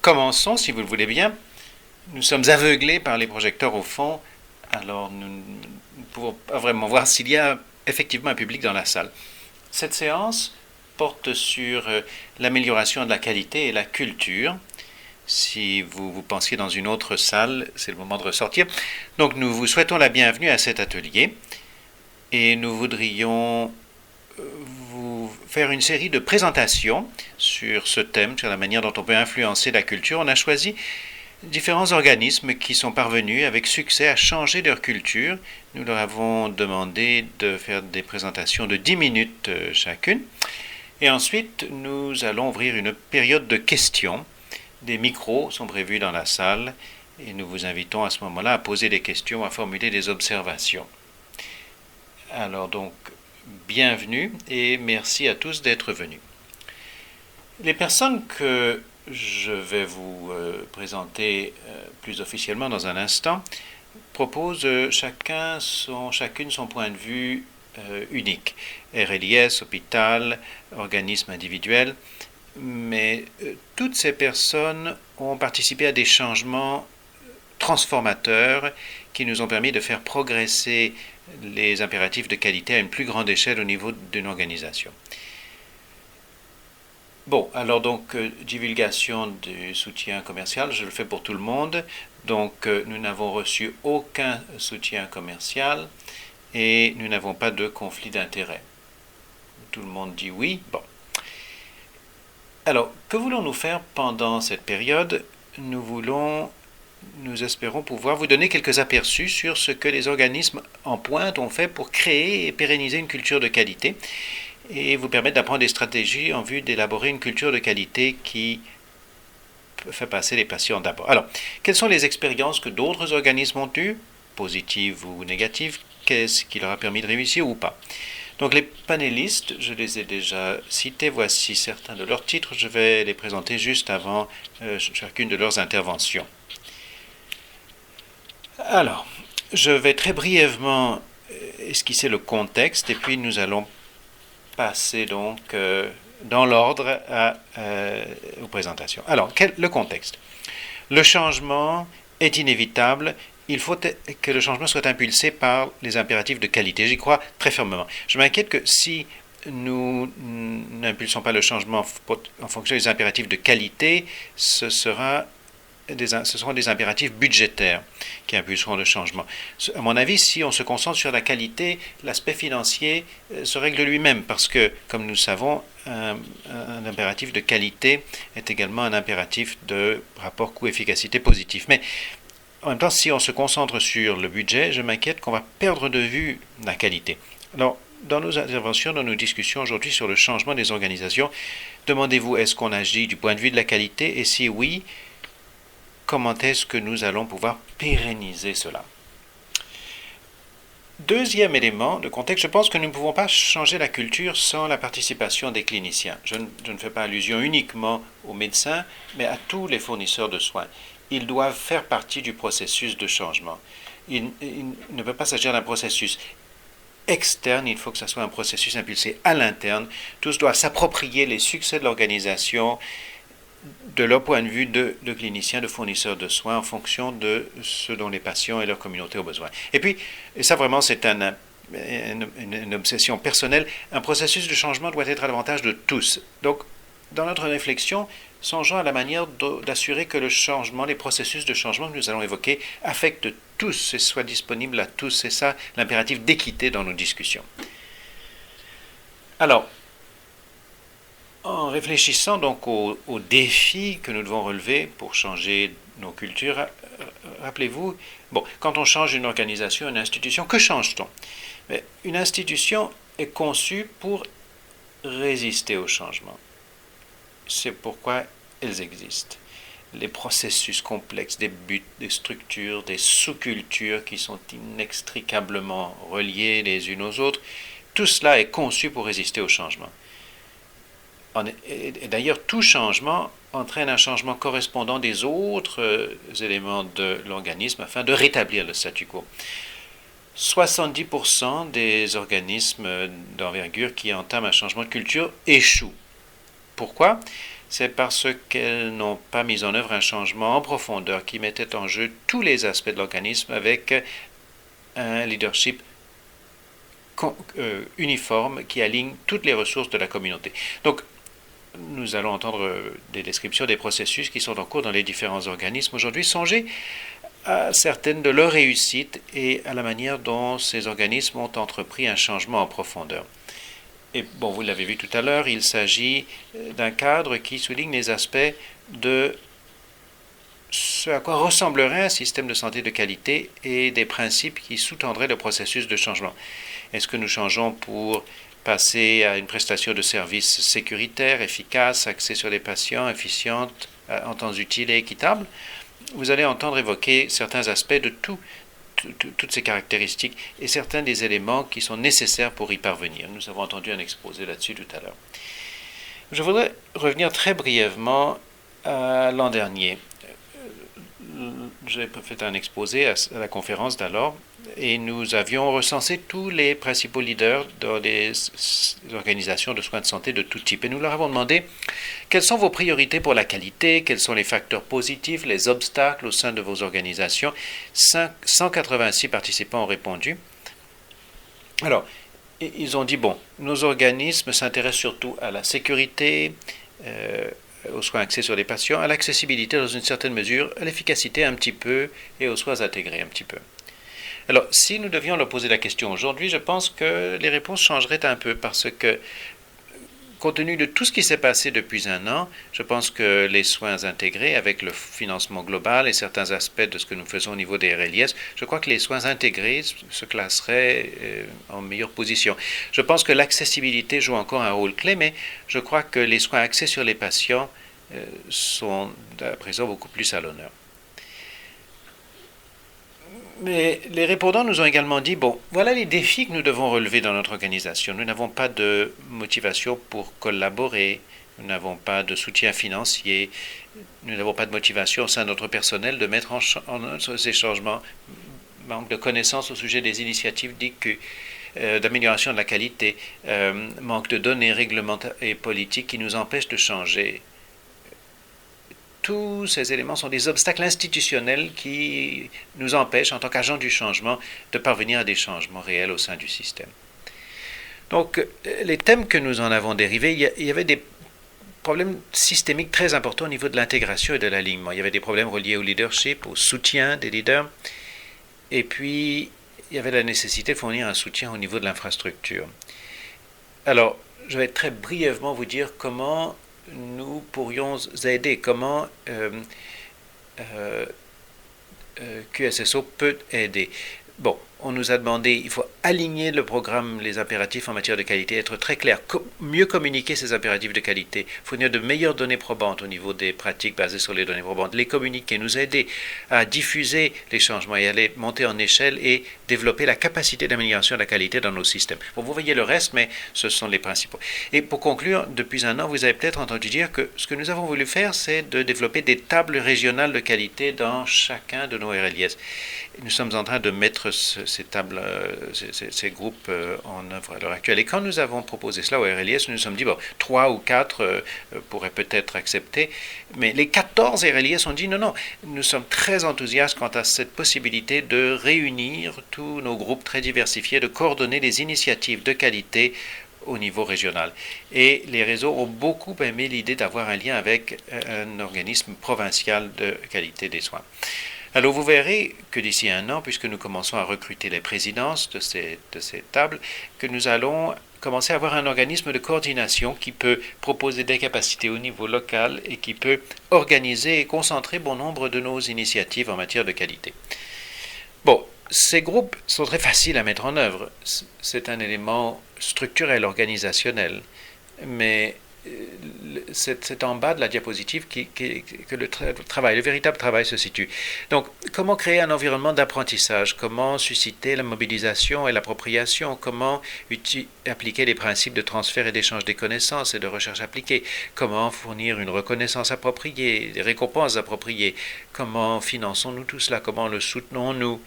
commençons, si vous le voulez bien. Nous sommes aveuglés par les projecteurs au fond, alors nous ne pouvons pas vraiment voir s'il y a effectivement un public dans la salle. Cette séance porte sur l'amélioration de la qualité et la culture. Si vous pensiez dans une autre salle, c'est le moment de ressortir. Donc nous vous souhaitons la bienvenue à cet atelier et nous voudrions vous faire une série de présentations sur ce thème, sur la manière dont on peut influencer la culture. On a choisi différents organismes qui sont parvenus avec succès à changer leur culture. Nous leur avons demandé de faire des présentations de 10 minutes chacune. Et ensuite, nous allons ouvrir une période de questions. Des micros sont prévus dans la salle et nous vous invitons à ce moment-là à poser des questions, à formuler des observations. Alors donc, bienvenue et merci à tous d'être venus. Les personnes que je vais vous présenter plus officiellement dans un instant proposent chacune son point de vue unique. RLIS, hôpital, organisme individuel, mais toutes ces personnes ont participé à des changements transformateurs qui nous ont permis de faire progresser les impératifs de qualité à une plus grande échelle au niveau d'une organisation. Bon, alors donc, divulgation du soutien commercial, je le fais pour tout le monde. Donc, nous n'avons reçu aucun soutien commercial et nous n'avons pas de conflit d'intérêts. Tout le monde dit oui. Bon. Alors, que voulons-nous faire pendant cette période? Nous espérons pouvoir vous donner quelques aperçus sur ce que les organismes en pointe ont fait pour créer et pérenniser une culture de qualité et vous permettre d'apprendre des stratégies en vue d'élaborer une culture de qualité qui fait passer les patients d'abord. Alors, quelles sont les expériences que d'autres organismes ont eues, positives ou négatives? Qu'est-ce qui leur a permis de réussir ou pas? Donc les panélistes, je les ai déjà cités, voici certains de leurs titres, je vais les présenter juste avant chacune de leurs interventions. Alors, je vais très brièvement esquisser le contexte et puis nous allons passer donc dans l'ordre aux présentations. Alors, le contexte. Le changement est inévitable. Il faut que le changement soit impulsé par les impératifs de qualité. J'y crois très fermement. Je m'inquiète que si nous n'impulsons pas le changement en fonction des impératifs de qualité, ce seront des impératifs budgétaires qui impulseront le changement. À mon avis, si on se concentre sur la qualité, l'aspect financier se règle lui-même parce que, comme nous savons, un impératif de qualité est également un impératif de rapport coût-efficacité positif. Mais en même temps, si on se concentre sur le budget, je m'inquiète qu'on va perdre de vue la qualité. Alors, dans nos interventions, dans nos discussions aujourd'hui sur le changement des organisations, demandez-vous, est-ce qu'on agit du point de vue de la qualité? Et si oui, comment est-ce que nous allons pouvoir pérenniser cela? Deuxième élément de contexte, je pense que nous ne pouvons pas changer la culture sans la participation des cliniciens. Je ne fais pas allusion uniquement aux médecins, mais à tous les fournisseurs de soins. Ils doivent faire partie du processus de changement. Il ne peut pas s'agir d'un processus externe, il faut que ce soit un processus impulsé à l'interne. Tous doivent s'approprier les succès de l'organisation de leur point de vue de cliniciens, de fournisseurs de soins en fonction de ce dont les patients et leur communauté ont besoin. Et puis, et ça vraiment c'est une obsession personnelle, un processus de changement doit être à l'avantage de tous. Donc, dans notre réflexion, songeons à la manière d'assurer que le changement, les processus de changement que nous allons évoquer affectent tous et soient disponibles à tous. C'est ça l'impératif d'équité dans nos discussions. Alors, en réfléchissant donc aux défis que nous devons relever pour changer nos cultures, rappelez-vous, quand on change une organisation, une institution, que change-t-on? Une institution est conçue pour résister au changement. C'est pourquoi elles existent. Les processus complexes, des buts, des structures, des sous-cultures qui sont inextricablement reliées les unes aux autres, tout cela est conçu pour résister au changement. Et d'ailleurs, tout changement entraîne un changement correspondant des autres éléments de l'organisme afin de rétablir le statu quo. 70% des organismes d'envergure qui entament un changement de culture échouent. Pourquoi? c'est parce qu'elles n'ont pas mis en œuvre un changement en profondeur qui mettait en jeu tous les aspects de l'organisme avec un leadership uniforme qui aligne toutes les ressources de la communauté. Donc, nous allons entendre des descriptions des processus qui sont en cours dans les différents organismes aujourd'hui. Songez à certaines de leurs réussites et à la manière dont ces organismes ont entrepris un changement en profondeur. Et bon, vous l'avez vu tout à l'heure, il s'agit d'un cadre qui souligne les aspects de ce à quoi ressemblerait un système de santé de qualité et des principes qui sous-tendraient le processus de changement. Est-ce que nous changeons pour passer à une prestation de services sécuritaire, efficace, axée sur les patients, efficiente, en temps utile et équitable? Vous allez entendre évoquer certains aspects de toutes ces caractéristiques et certains des éléments qui sont nécessaires pour y parvenir. Nous avons entendu un exposé là-dessus tout à l'heure. Je voudrais revenir très brièvement à l'an dernier. J'ai fait un exposé à la conférence d'alors et nous avions recensé tous les principaux leaders dans des organisations de soins de santé de tout type. Et nous leur avons demandé quelles sont vos priorités pour la qualité, quels sont les facteurs positifs, les obstacles au sein de vos organisations. 186 participants ont répondu. Alors, ils ont dit, bon, nos organismes s'intéressent surtout à la sécurité, aux soins axés sur les patients, à l'accessibilité dans une certaine mesure, à l'efficacité un petit peu et aux soins intégrés un petit peu. Alors, si nous devions leur poser la question aujourd'hui, je pense que les réponses changeraient un peu parce que, compte tenu de tout ce qui s'est passé depuis un an, je pense que les soins intégrés, avec le financement global et certains aspects de ce que nous faisons au niveau des RLIS, je crois que les soins intégrés se classeraient en meilleure position. Je pense que l'accessibilité joue encore un rôle clé, mais je crois que les soins axés sur les patients sont à présent beaucoup plus à l'honneur. Mais les répondants nous ont également dit, bon, voilà les défis que nous devons relever dans notre organisation. Nous n'avons pas de motivation pour collaborer, nous n'avons pas de soutien financier, nous n'avons pas de motivation au sein de notre personnel de mettre en œuvre ces changements, manque de connaissances au sujet des initiatives d'IQ, d'amélioration de la qualité, manque de données réglementaires et politiques qui nous empêchent de changer. Tous ces éléments sont des obstacles institutionnels qui nous empêchent, en tant qu'agents du changement, de parvenir à des changements réels au sein du système. Donc, les thèmes que nous en avons dérivés, il y avait des problèmes systémiques très importants au niveau de l'intégration et de l'alignement. Il y avait des problèmes reliés au leadership, au soutien des leaders, et puis il y avait la nécessité de fournir un soutien au niveau de l'infrastructure. Alors, je vais très brièvement vous dire comment nous pourrions aider, comment QSSO peut aider. Bon, on nous a demandé, il faut aligner le programme, les impératifs en matière de qualité, être très clair, mieux communiquer ces impératifs de qualité, fournir de meilleures données probantes au niveau des pratiques basées sur les données probantes, les communiquer, nous aider à diffuser les changements et à les monter en échelle et développer la capacité d'amélioration de la qualité dans nos systèmes. Bon, vous voyez le reste, mais ce sont les principaux. Et pour conclure, depuis un an, vous avez peut-être entendu dire que ce que nous avons voulu faire, c'est de développer des tables régionales de qualité dans chacun de nos RLIS. Nous sommes en train de mettre ces tables, ces groupes en œuvre à l'heure actuelle. Et quand nous avons proposé cela au RLIS, nous nous sommes dit, bon, 3 ou 4 pourraient peut-être accepter, mais les 14 RLIS ont dit, non, non, nous sommes très enthousiastes quant à cette possibilité de réunir tous nos groupes très diversifiés, de coordonner des initiatives de qualité au niveau régional. Et les réseaux ont beaucoup aimé l'idée d'avoir un lien avec un organisme provincial de qualité des soins. Alors vous verrez que d'ici un an, puisque nous commençons à recruter les présidences de ces tables, que nous allons commencer à avoir un organisme de coordination qui peut proposer des capacités au niveau local et qui peut organiser et concentrer bon nombre de nos initiatives en matière de qualité. Bon, ces groupes sont très faciles à mettre en œuvre. C'est un élément structurel, organisationnel, mais c'est en bas de la diapositive que le véritable travail se situe. Donc, comment créer un environnement d'apprentissage? Comment susciter la mobilisation et l'appropriation? Comment appliquer les principes de transfert et d'échange des connaissances et de recherche appliquée? Comment fournir une reconnaissance appropriée, des récompenses appropriées? Comment finançons-nous tout cela? Comment le soutenons-nous?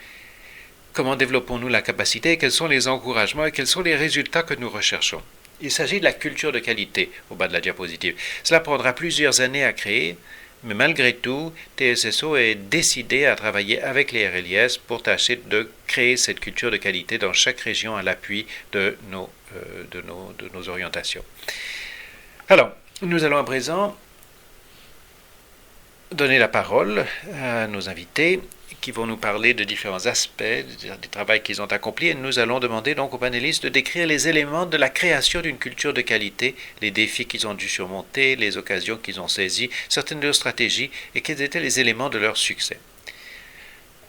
Comment développons-nous la capacité? Quels sont les encouragements et quels sont les résultats que nous recherchons? Il s'agit de la culture de qualité au bas de la diapositive. Cela prendra plusieurs années à créer, mais malgré tout, TSSO est décidé à travailler avec les RLIS pour tâcher de créer cette culture de qualité dans chaque région à l'appui de nos orientations. Alors, nous allons à présent donner la parole à nos invités qui vont nous parler de différents aspects du travail qu'ils ont accompli et nous allons demander donc aux panélistes de décrire les éléments de la création d'une culture de qualité, les défis qu'ils ont dû surmonter, les occasions qu'ils ont saisies, certaines de leurs stratégies et quels étaient les éléments de leur succès.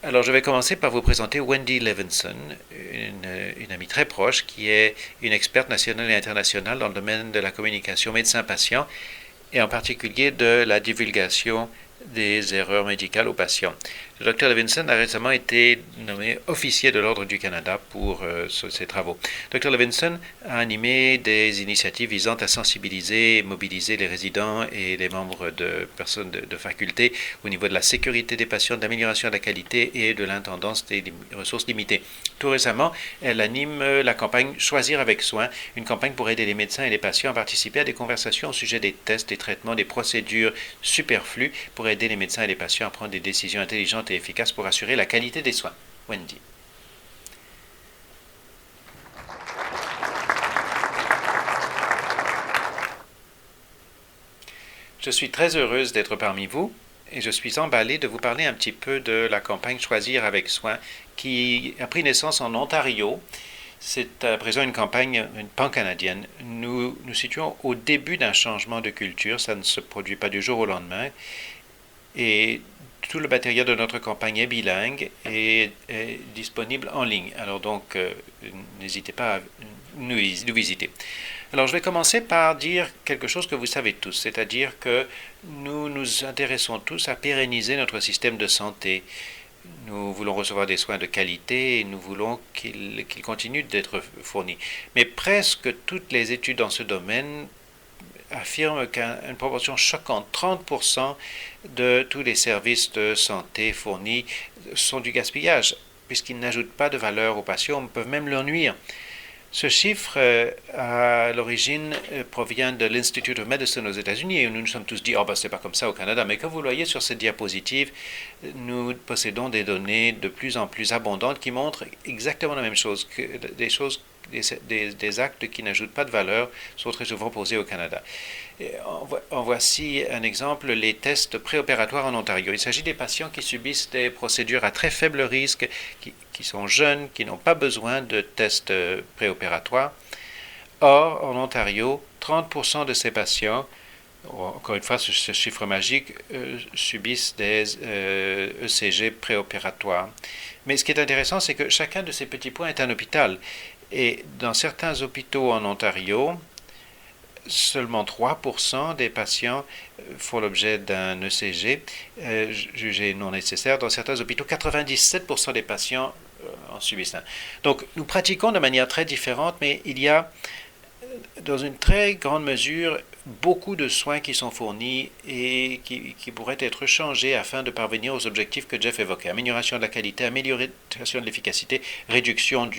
Alors je vais commencer par vous présenter Wendy Levinson, une amie très proche qui est une experte nationale et internationale dans le domaine de la communication médecin-patient et en particulier de la divulgation des erreurs médicales aux patients. Le Dr Levinson a récemment été nommé officier de l'Ordre du Canada pour ses travaux. Dr Levinson a animé des initiatives visant à sensibiliser et mobiliser les résidents et les membres de personnes de faculté au niveau de la sécurité des patients, de l'amélioration de la qualité et de l'intendance des ressources limitées. Tout récemment, elle anime la campagne Choisir avec soin, une campagne pour aider les médecins et les patients à participer à des conversations au sujet des tests, des traitements, des procédures superflues pour aider les médecins et les patients à prendre des décisions intelligentes et efficaces pour assurer la qualité des soins. Wendy. Je suis très heureuse d'être parmi vous et je suis emballée de vous parler un petit peu de la campagne Choisir avec soin qui a pris naissance en Ontario. C'est à présent une campagne pan-canadienne. Nous nous situons au début d'un changement de culture, ça ne se produit pas du jour au lendemain. Et tout le matériel de notre campagne est bilingue et est disponible en ligne. Alors donc, n'hésitez pas à nous visiter. Alors je vais commencer par dire quelque chose que vous savez tous, c'est-à-dire que nous nous intéressons tous à pérenniser notre système de santé. Nous voulons recevoir des soins de qualité et nous voulons qu'ils continuent d'être fournis. Mais presque toutes les études dans ce domaine affirment qu'une proportion choquante, 30% de tous les services de santé fournis sont du gaspillage, puisqu'ils n'ajoutent pas de valeur aux patients, peuvent même leur nuire. Ce chiffre, à l'origine, provient de l'Institute of Medicine aux États-Unis et nous nous sommes tous dit, c'est pas comme ça au Canada. Mais comme vous le voyez sur cette diapositive, nous possédons des données de plus en plus abondantes qui montrent exactement la même chose, que des actes qui n'ajoutent pas de valeur sont très souvent posés au Canada. En voici un exemple, les tests préopératoires en Ontario. Il s'agit des patients qui subissent des procédures à très faible risque, qui sont jeunes, qui n'ont pas besoin de tests préopératoires. Or, en Ontario, 30% de ces patients, encore une fois, ce chiffre magique, subissent des ECG préopératoires. Mais ce qui est intéressant, c'est que chacun de ces petits points est un hôpital. Et dans certains hôpitaux en Ontario, seulement 3% des patients font l'objet d'un ECG jugé non nécessaire. Dans certains hôpitaux, 97% des patients en subissent un. Donc, nous pratiquons de manière très différente, mais il y a, dans une très grande mesure, beaucoup de soins qui sont fournis et qui pourraient être changés afin de parvenir aux objectifs que Jeff évoquait. Amélioration de la qualité, amélioration de l'efficacité, réduction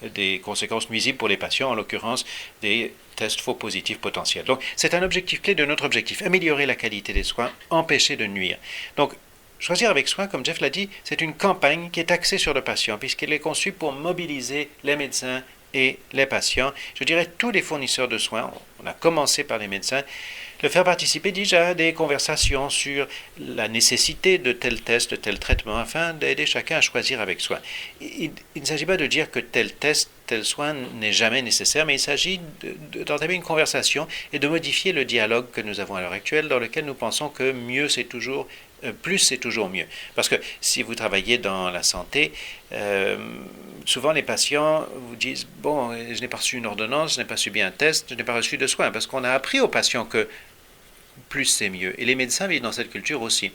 des conséquences nuisibles pour les patients, en l'occurrence des tests faux positifs potentiels. Donc, c'est un objectif clé de notre objectif, améliorer la qualité des soins, empêcher de nuire. Donc, Choisir avec soin, comme Jeff l'a dit, c'est une campagne qui est axée sur le patient, puisqu'elle est conçue pour mobiliser les médecins et les patients, je dirais tous les fournisseurs de soins, on a commencé par les médecins, le faire participer déjà à des conversations sur la nécessité de tel test, de tel traitement, afin d'aider chacun à choisir avec soin. Il ne s'agit pas de dire que tel test, tel soin n'est jamais nécessaire, mais il s'agit d'entamer une conversation et de modifier le dialogue que nous avons à l'heure actuelle, dans lequel nous pensons que mieux c'est toujours plus c'est toujours mieux. Parce que si vous travaillez dans la santé, souvent les patients vous disent « Bon, je n'ai pas reçu une ordonnance, je n'ai pas subi un test, je n'ai pas reçu de soins. » Parce qu'on a appris aux patients que plus c'est mieux. Et les médecins vivent dans cette culture aussi.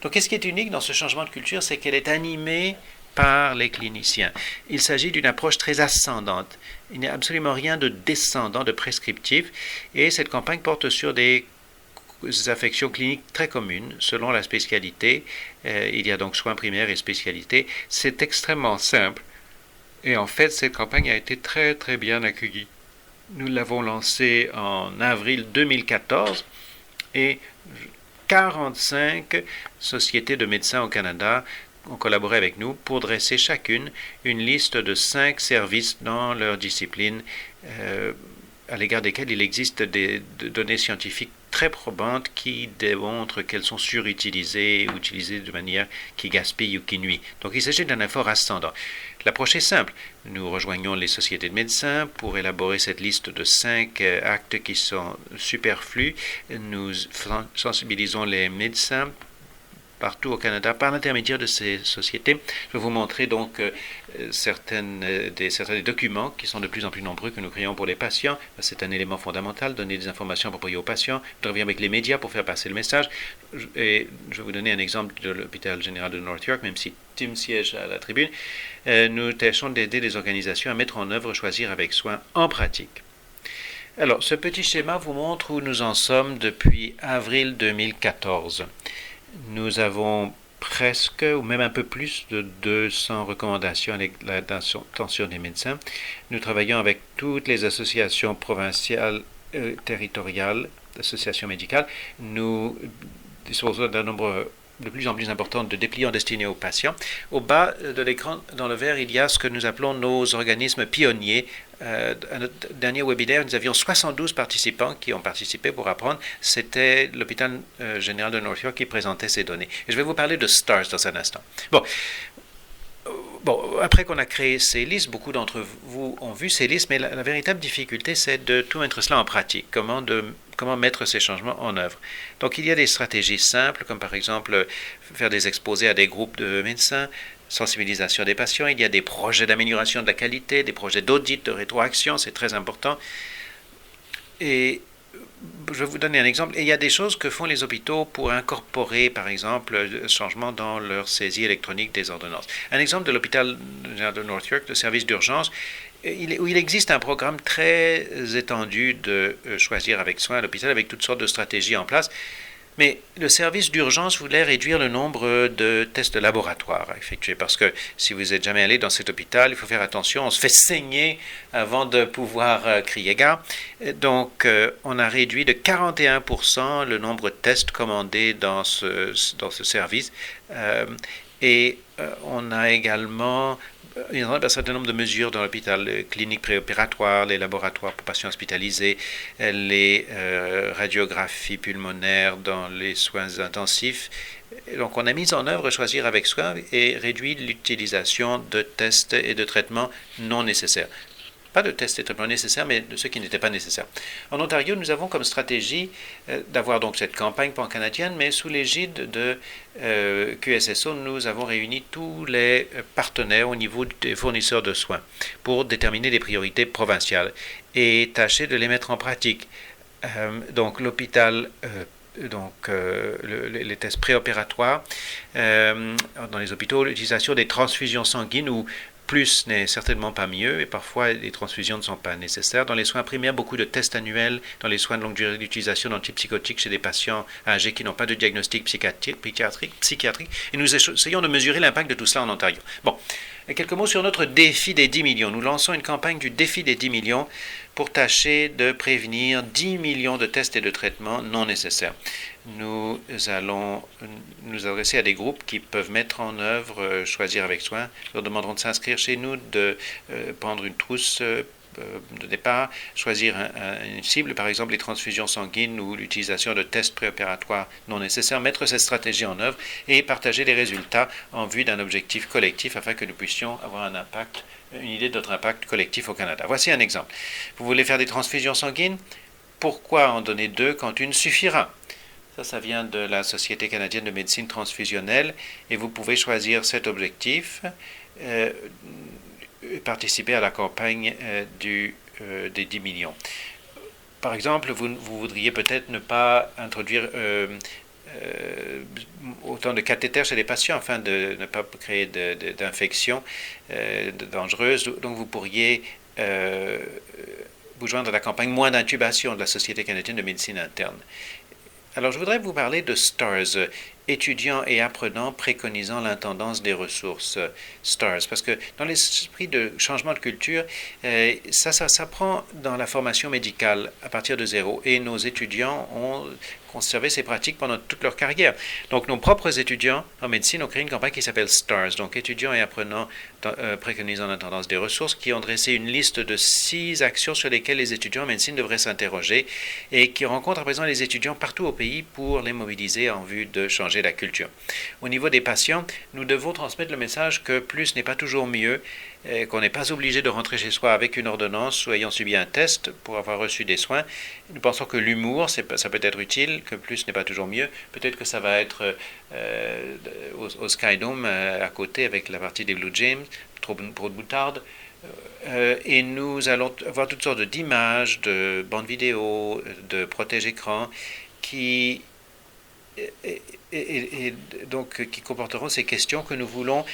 Donc, qu'est-ce qui est unique dans ce changement de culture, c'est qu'elle est animée par les cliniciens. Il s'agit d'une approche très ascendante. Il n'y a absolument rien de descendant, de prescriptif. Et cette campagne porte sur des affections cliniques très communes selon la spécialité. Il y a donc soins primaires et spécialités. C'est extrêmement simple et en fait cette campagne a été très très bien accueillie. Nous l'avons lancé en avril 2014 et 45 sociétés de médecins au Canada ont collaboré avec nous pour dresser chacune une liste de 5 services dans leur discipline à l'égard desquels il existe des données scientifiques très probantes qui démontrent qu'elles sont surutilisées ou utilisées de manière qui gaspille ou qui nuit. Donc il s'agit d'un effort ascendant. L'approche est simple. Nous rejoignons les sociétés de médecins pour élaborer cette liste de 5 actes qui sont superflus. Nous sensibilisons les médecins partout au Canada par l'intermédiaire de ces sociétés. Je vais vous montrer donc certains des documents qui sont de plus en plus nombreux que nous créons pour les patients. C'est un élément fondamental, donner des informations appropriées aux patients. Je reviens avec les médias pour faire passer le message. Et je vais vous donner un exemple de l'hôpital général de North York, même si Tim siège à la tribune. Nous tâchons d'aider les organisations à mettre en œuvre Choisir avec soin en pratique. Alors, ce petit schéma vous montre où nous en sommes depuis avril 2014. Nous avons presque, ou même un peu plus de 200 recommandations à l'attention des médecins. Nous travaillons avec toutes les associations provinciales, territoriales, associations médicales. Nous disposons d'un nombre de plus en plus important de dépliants destinés aux patients. Au bas de l'écran, dans le vert, il y a ce que nous appelons nos organismes pionniers. À notre dernier webinaire, nous avions 72 participants qui ont participé pour apprendre. C'était l'hôpital général de North York qui présentait ces données. Et je vais vous parler de STARS dans un instant. Bon, après qu'on a créé ces listes, beaucoup d'entre vous ont vu ces listes, mais la véritable difficulté, c'est de tout mettre cela en pratique. Comment mettre ces changements en œuvre. Donc, il y a des stratégies simples, comme par exemple faire des exposés à des groupes de médecins, sensibilisation des patients. Il y a des projets d'amélioration de la qualité, des projets d'audit, de rétroaction, c'est très important. Et je vais vous donner un exemple. Et il y a des choses que font les hôpitaux pour incorporer, par exemple, le changement dans leur saisie électronique des ordonnances. Un exemple de l'hôpital de North York, le service d'urgence, où il existe un programme très étendu de Choisir avec soin à l'hôpital, avec toutes sortes de stratégies en place. Mais le service d'urgence voulait réduire le nombre de tests de laboratoire à effectuer, parce que si vous n'êtes jamais allé dans cet hôpital, il faut faire attention, on se fait saigner avant de pouvoir crier gare. Donc, on a réduit de 41% le nombre de tests commandés dans ce service. Et on a également il y a un certain nombre de mesures dans l'hôpital, les cliniques préopératoires, les laboratoires pour patients hospitalisés, les radiographies pulmonaires dans les soins intensifs. Et donc, on a mis en œuvre Choisir avec soin et réduit l'utilisation de tests et de traitements non nécessaires. Pas de tests et traitements nécessaires, mais de ceux qui n'étaient pas nécessaires. En Ontario, nous avons comme stratégie d'avoir donc cette campagne pan-canadienne, mais sous l'égide de QSSO, nous avons réuni tous les partenaires au niveau des fournisseurs de soins pour déterminer des priorités provinciales et tâcher de les mettre en pratique. Donc l'hôpital les tests préopératoires dans les hôpitaux, l'utilisation des transfusions sanguines ou plus n'est certainement pas mieux et parfois les transfusions ne sont pas nécessaires. Dans les soins primaires, beaucoup de tests annuels. Dans les soins de longue durée d'utilisation d'antipsychotiques chez des patients âgés qui n'ont pas de diagnostic psychiatrique. Et nous essayons de mesurer l'impact de tout cela en Ontario. Bon, et quelques mots sur notre défi des 10 millions. Nous lançons une campagne du défi des 10 millions pour tâcher de prévenir 10 millions de tests et de traitements non nécessaires. Nous allons nous adresser à des groupes qui peuvent mettre en œuvre Choisir avec soin. Nous leur demanderons de s'inscrire chez nous, de prendre une trousse de départ, choisir une cible, par exemple les transfusions sanguines ou l'utilisation de tests préopératoires non nécessaires, mettre cette stratégie en œuvre et partager les résultats en vue d'un objectif collectif afin que nous puissions avoir un impact, une idée de notre impact collectif au Canada. Voici un exemple. Vous voulez faire des transfusions sanguines? Pourquoi en donner 2 quand une suffira? Ça vient de la Société canadienne de médecine transfusionnelle et vous pouvez choisir cet objectif, participer à la campagne des 10 millions. Par exemple, vous voudriez peut-être ne pas introduire autant de cathéters chez les patients afin de ne pas créer d'infections dangereuses. Donc vous pourriez vous joindre à la campagne moins d'intubation de la Société canadienne de médecine interne. Alors, je voudrais vous parler de STARS. étudiants et apprenants préconisant l'intendance des ressources, STARS. Parce que dans l'esprit de changement de culture, ça s'apprend dans la formation médicale à partir de zéro. Et nos étudiants ont conservé ces pratiques pendant toute leur carrière. Donc nos propres étudiants en médecine ont créé une campagne qui s'appelle STARS, donc étudiants et apprenants préconisant l'intendance des ressources, qui ont dressé une liste de 6 actions sur lesquelles les étudiants en médecine devraient s'interroger et qui rencontrent à présent les étudiants partout au pays pour les mobiliser en vue de changer la culture. Au niveau des patients, nous devons transmettre le message que plus n'est pas toujours mieux, qu'on n'est pas obligé de rentrer chez soi avec une ordonnance ou ayant subi un test pour avoir reçu des soins. Nous pensons que l'humour, ça peut être utile, que plus n'est pas toujours mieux. Peut-être que ça va être au Skydome à côté avec la partie des Blue Jays, trop de moutarde. Et nous allons avoir toutes sortes d'images, de bandes vidéo, de protège-écran qui et donc qui comporteront ces questions que nous voulons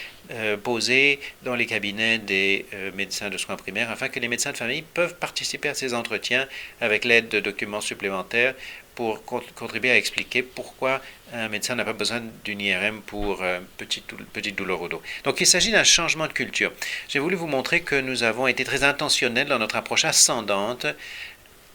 poser dans les cabinets des médecins de soins primaires afin que les médecins de famille peuvent participer à ces entretiens avec l'aide de documents supplémentaires pour contribuer à expliquer pourquoi un médecin n'a pas besoin d'une IRM pour petite douleur au dos. Donc il s'agit d'un changement de culture. J'ai voulu vous montrer que nous avons été très intentionnels dans notre approche ascendante,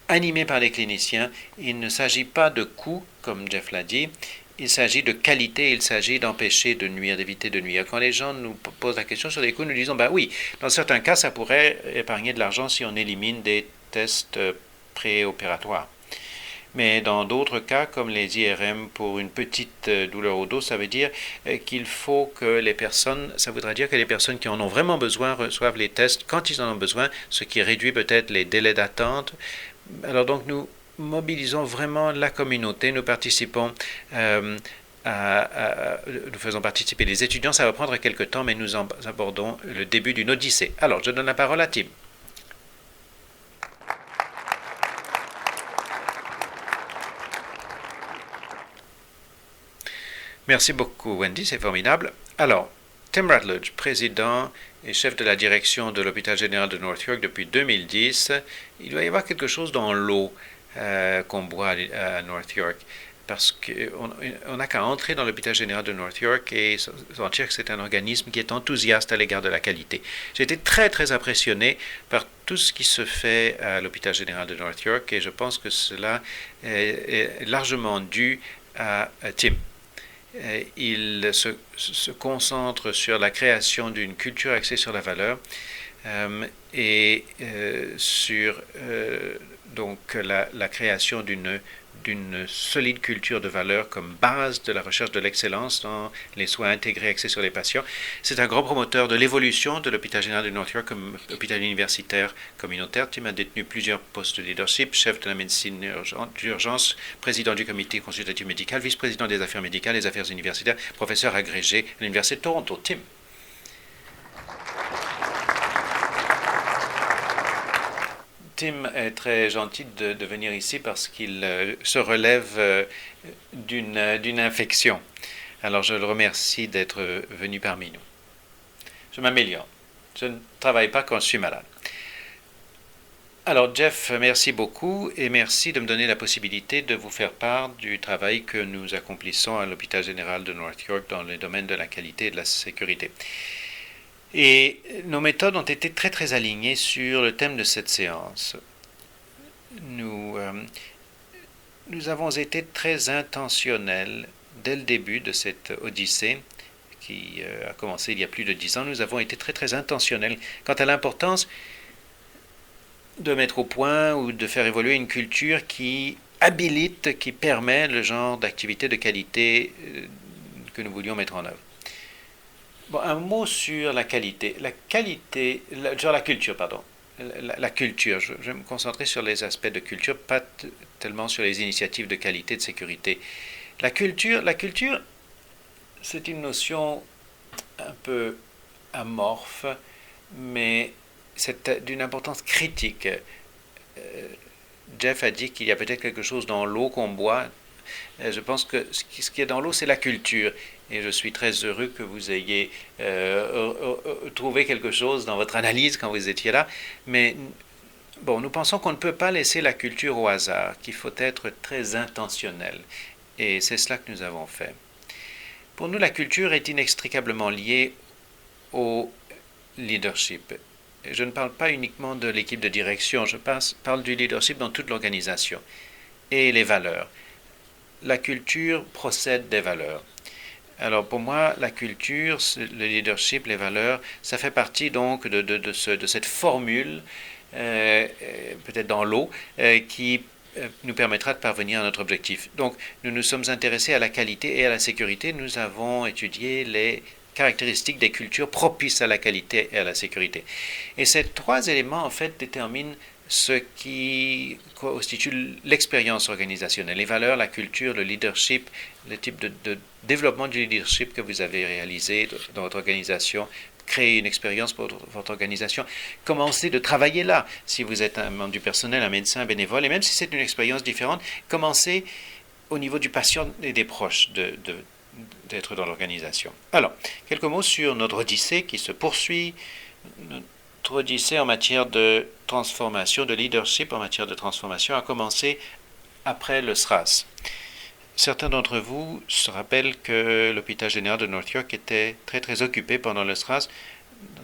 animé par les cliniciens. Il ne s'agit pas de coût, comme Jeff l'a dit, il s'agit de qualité, il s'agit d'empêcher de nuire, d'éviter de nuire. Quand les gens nous posent la question sur les coûts, nous disons, ben oui, dans certains cas, ça pourrait épargner de l'argent si on élimine des tests préopératoires. Mais dans d'autres cas, comme les IRM pour une petite douleur au dos, ça veut dire qu'il faut que les personnes, ça voudra dire que les personnes qui en ont vraiment besoin reçoivent les tests quand ils en ont besoin, ce qui réduit peut-être les délais d'attente. Alors donc nous mobilisons vraiment la communauté, nous participons nous faisons participer les étudiants, ça va prendre quelques temps, mais nous abordons le début d'une odyssée. Alors, je donne la parole à Tim. Merci beaucoup, Wendy, c'est formidable. Alors, Tim Rutledge, président et chef de la direction de l'hôpital général de North York depuis 2010, il doit y avoir quelque chose dans l'eau qu'on boit à North York, parce qu'on n'a qu'à entrer dans l'hôpital général de North York et sentir que c'est un organisme qui est enthousiaste à l'égard de la qualité. J'ai été très très impressionné par tout ce qui se fait à l'hôpital général de North York et je pense que cela est largement dû à Tim. Il se concentre sur la création d'une culture axée sur la valeur et sur donc la création d'une solide culture de valeur comme base de la recherche de l'excellence dans les soins intégrés axés sur les patients. C'est un grand promoteur de l'évolution de l'hôpital général de North York comme hôpital universitaire communautaire. Tim a détenu plusieurs postes de leadership, chef de la médecine d'urgence, président du comité consultatif médical, vice-président des affaires médicales et des affaires universitaires, professeur agrégé à l'université de Toronto. Tim. Tim est très gentil de venir ici parce qu'il se relève d'une infection. Alors je le remercie d'être venu parmi nous. Je m'améliore. Je ne travaille pas quand je suis malade. Alors Jeff, merci beaucoup et merci de me donner la possibilité de vous faire part du travail que nous accomplissons à l'hôpital général de North York dans les domaines de la qualité et de la sécurité. Et nos méthodes ont été très très alignées sur le thème de cette séance. Nous avons été très intentionnels dès le début de cette odyssée qui a commencé il y a plus de 10 ans. Nous avons été très très intentionnels quant à l'importance de mettre au point ou de faire évoluer une culture qui habilite, qui permet le genre d'activité de qualité que nous voulions mettre en œuvre. Bon, un mot sur la qualité. Sur la culture, pardon. La culture, je vais me concentrer sur les aspects de culture, pas tellement sur les initiatives de qualité, de sécurité. La culture, c'est une notion un peu amorphe, mais c'est d'une importance critique. Jeff a dit qu'il y a peut-être quelque chose dans l'eau qu'on boit. Je pense que ce qui est dans l'eau, c'est la culture. Et je suis très heureux que vous ayez trouvé quelque chose dans votre analyse quand vous étiez là. Mais bon, nous pensons qu'on ne peut pas laisser la culture au hasard, qu'il faut être très intentionnel. Et c'est cela que nous avons fait. Pour nous, la culture est inextricablement liée au leadership. Je ne parle pas uniquement de l'équipe de direction, je parle du leadership dans toute l'organisation et les valeurs. La culture procède des valeurs. Alors pour moi, la culture, le leadership, les valeurs, ça fait partie donc de cette formule, peut-être dans l'eau, qui nous permettra de parvenir à notre objectif. Donc nous nous sommes intéressés à la qualité et à la sécurité. Nous avons étudié les caractéristiques des cultures propices à la qualité et à la sécurité. Et ces trois éléments, en fait, déterminent ce qui constitue l'expérience organisationnelle, les valeurs, la culture, le leadership, le type de développement du leadership que vous avez réalisé dans votre organisation, créer une expérience pour votre organisation, commencez de travailler là. Si vous êtes un membre du personnel, un médecin, un bénévole, et même si c'est une expérience différente, commencez au niveau du patient et des proches d'être dans l'organisation. Alors, quelques mots sur notre odyssée qui se poursuit. Notre odyssée en matière de transformation, de leadership en matière de transformation a commencé après le SRAS. Certains d'entre vous se rappellent que l'hôpital général de North York était très très occupé pendant le SRAS.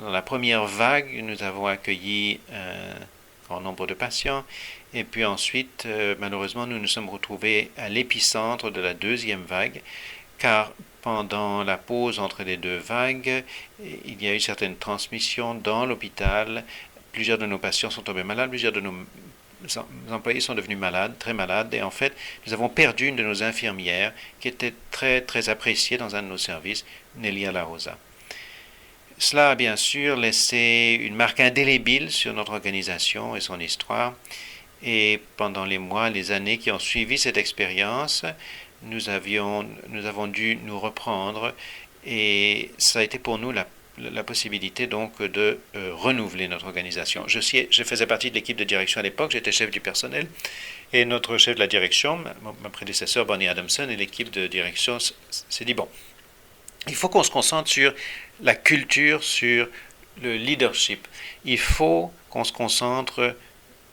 Dans la première vague, nous avons accueilli un grand nombre de patients et puis ensuite, malheureusement, nous nous sommes retrouvés à l'épicentre de la deuxième vague car pendant la pause entre les deux vagues, il y a eu certaines transmissions dans l'hôpital. Plusieurs de nos patients sont tombés malades, plusieurs de nos employés sont devenus malades, très malades, et en fait, nous avons perdu une de nos infirmières qui était très, très appréciée dans un de nos services, Nelia La Rosa. Cela a bien sûr laissé une marque indélébile sur notre organisation et son histoire, et pendant les mois, les années qui ont suivi cette expérience, nous avons dû nous reprendre et ça a été pour nous la possibilité donc de renouveler notre organisation. Je faisais partie de l'équipe de direction à l'époque, j'étais chef du personnel et notre chef de la direction, ma prédécesseur Bonnie Adamson et l'équipe de direction s'est dit bon, il faut qu'on se concentre sur la culture, sur le leadership. Il faut qu'on se concentre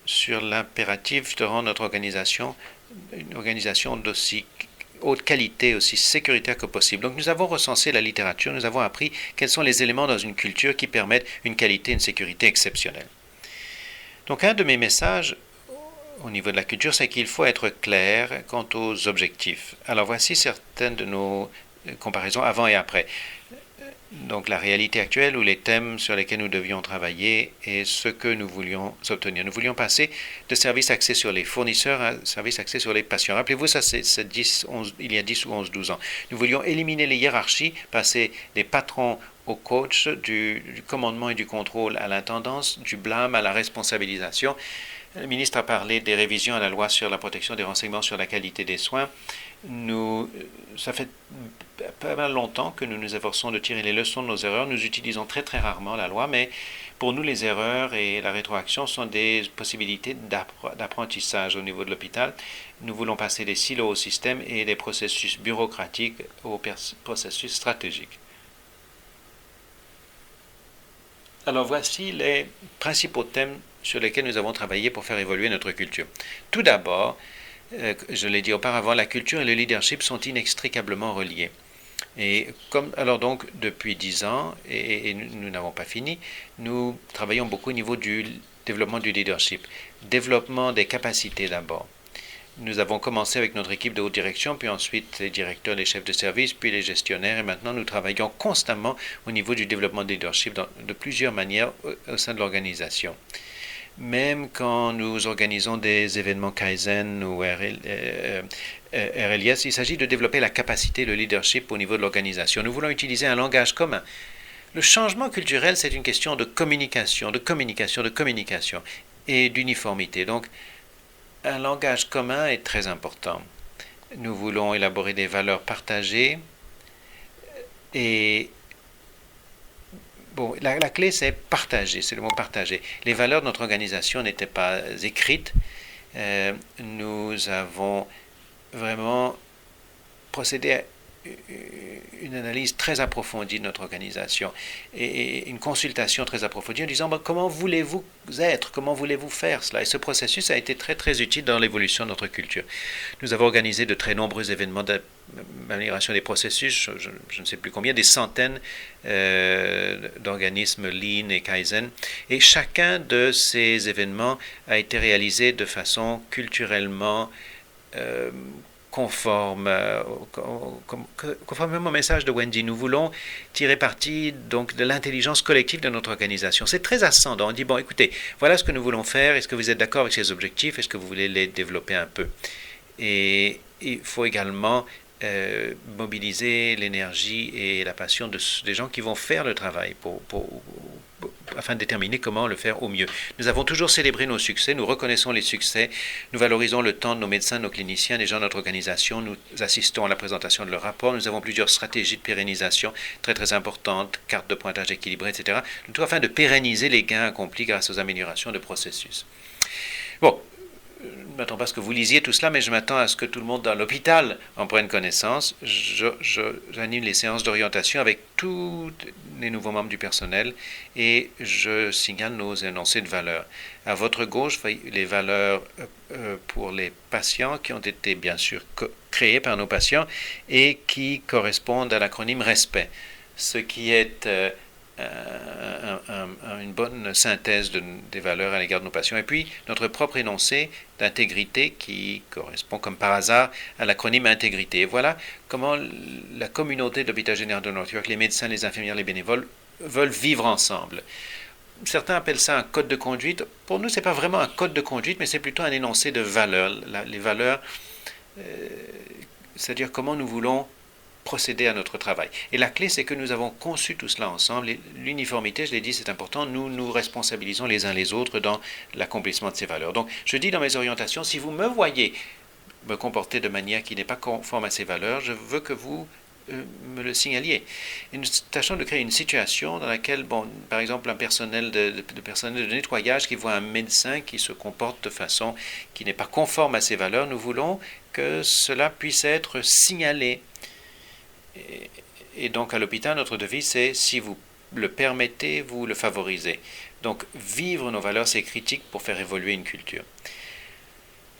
sur l'impératif de rendre notre organisation une organisation d'aussi haute qualité, aussi sécuritaire que possible. Donc nous avons recensé la littérature, nous avons appris quels sont les éléments dans une culture qui permettent une qualité et une sécurité exceptionnelles. Donc un de mes messages au niveau de la culture, c'est qu'il faut être clair quant aux objectifs. Alors voici certaines de nos comparaisons avant et après. Donc la réalité actuelle ou les thèmes sur lesquels nous devions travailler et ce que nous voulions obtenir. Nous voulions passer de services axés sur les fournisseurs à services axés sur les patients. Rappelez-vous, ça c'est il y a 10 ou 11, 12 ans. Nous voulions éliminer les hiérarchies, passer des patrons au coach, du commandement et du contrôle à l'intendance, du blâme à la responsabilisation. Le ministre a parlé des révisions à la loi sur la protection des renseignements sur la qualité des soins. Ça fait pas mal longtemps que nous nous efforçons de tirer les leçons de nos erreurs. Nous utilisons très très rarement la loi, mais pour nous, les erreurs et la rétroaction sont des possibilités d'apprentissage au niveau de l'hôpital. Nous voulons passer des silos au système et des processus bureaucratiques aux processus stratégiques. Alors voici les principaux thèmes sur lesquels nous avons travaillé pour faire évoluer notre culture. Tout d'abord, je l'ai dit auparavant, la culture et le leadership sont inextricablement reliés. Et alors donc, depuis 10 ans, et nous n'avons pas fini, nous travaillons beaucoup au niveau du développement du leadership. Développement des capacités d'abord. Nous avons commencé avec notre équipe de haute direction, puis ensuite les directeurs, les chefs de service, puis les gestionnaires, et maintenant nous travaillons constamment au niveau du développement du leadership de plusieurs manières au sein de l'organisation. Même quand nous organisons des événements Kaizen ou RLS, il s'agit de développer la capacité, le leadership au niveau de l'organisation. Nous voulons utiliser un langage commun. Le changement culturel, c'est une question de communication et d'uniformité. Donc, un langage commun est très important. Nous voulons élaborer des valeurs partagées et bon, la clé, c'est partager, c'est le mot partager. Les valeurs de notre organisation n'étaient pas écrites. Nous avons vraiment procédé une analyse très approfondie de notre organisation et une consultation très approfondie en disant comment voulez-vous être, comment voulez-vous faire cela. Et ce processus a été très très utile dans l'évolution de notre culture. Nous avons organisé de très nombreux événements d'amélioration des processus, je ne sais plus combien, des centaines d'organismes Lean et Kaizen. Et chacun de ces événements a été réalisé de façon culturellement conformément au message de Wendy. Nous voulons tirer parti donc de l'intelligence collective de notre organisation. C'est très ascendant. On dit, bon, écoutez, voilà ce que nous voulons faire. Est-ce que vous êtes d'accord avec ces objectifs? Est-ce que vous voulez les développer un peu? Et il faut également mobiliser l'énergie et la passion des gens qui vont faire le travail afin de déterminer comment le faire au mieux. Nous avons toujours célébré nos succès, nous reconnaissons les succès, nous valorisons le temps de nos médecins, de nos cliniciens, des gens de notre organisation, nous assistons à la présentation de leurs rapports, nous avons plusieurs stratégies de pérennisation très très importantes, cartes de pointage équilibrées, etc., tout afin de pérenniser les gains accomplis grâce aux améliorations de processus. Bon, je ne m'attends pas à ce que vous lisiez tout cela, mais je m'attends à ce que tout le monde dans l'hôpital en prenne connaissance. J'anime les séances d'orientation avec tous les nouveaux membres du personnel et je signale nos énoncés de valeurs. À votre gauche, les valeurs pour les patients qui ont été bien sûr créées par nos patients et qui correspondent à l'acronyme RESPECT, ce qui est une bonne synthèse des valeurs à l'égard de nos patients. Et puis, notre propre énoncé d'intégrité qui correspond comme par hasard à l'acronyme intégrité. Et voilà comment la communauté de l'Hôpital général de North York, les médecins, les infirmières, les bénévoles, veulent vivre ensemble. Certains appellent ça un code de conduite. Pour nous, ce n'est pas vraiment un code de conduite, mais c'est plutôt un énoncé de valeurs. Les valeurs, c'est-à-dire comment nous voulons procéder à notre travail. Et la clé, c'est que nous avons conçu tout cela ensemble. L'uniformité, je l'ai dit, c'est important. Nous nous responsabilisons les uns les autres dans l'accomplissement de ces valeurs. Donc, je dis dans mes orientations, si vous me voyez me comporter de manière qui n'est pas conforme à ces valeurs, je veux que vous me le signaliez. Et nous tâchons de créer une situation dans laquelle, bon, par exemple, un personnel de nettoyage qui voit un médecin qui se comporte de façon qui n'est pas conforme à ces valeurs, nous voulons que cela puisse être signalé. Et donc à l'hôpital, notre devise, c'est si vous le permettez, vous le favorisez. Donc vivre nos valeurs, c'est critique pour faire évoluer une culture.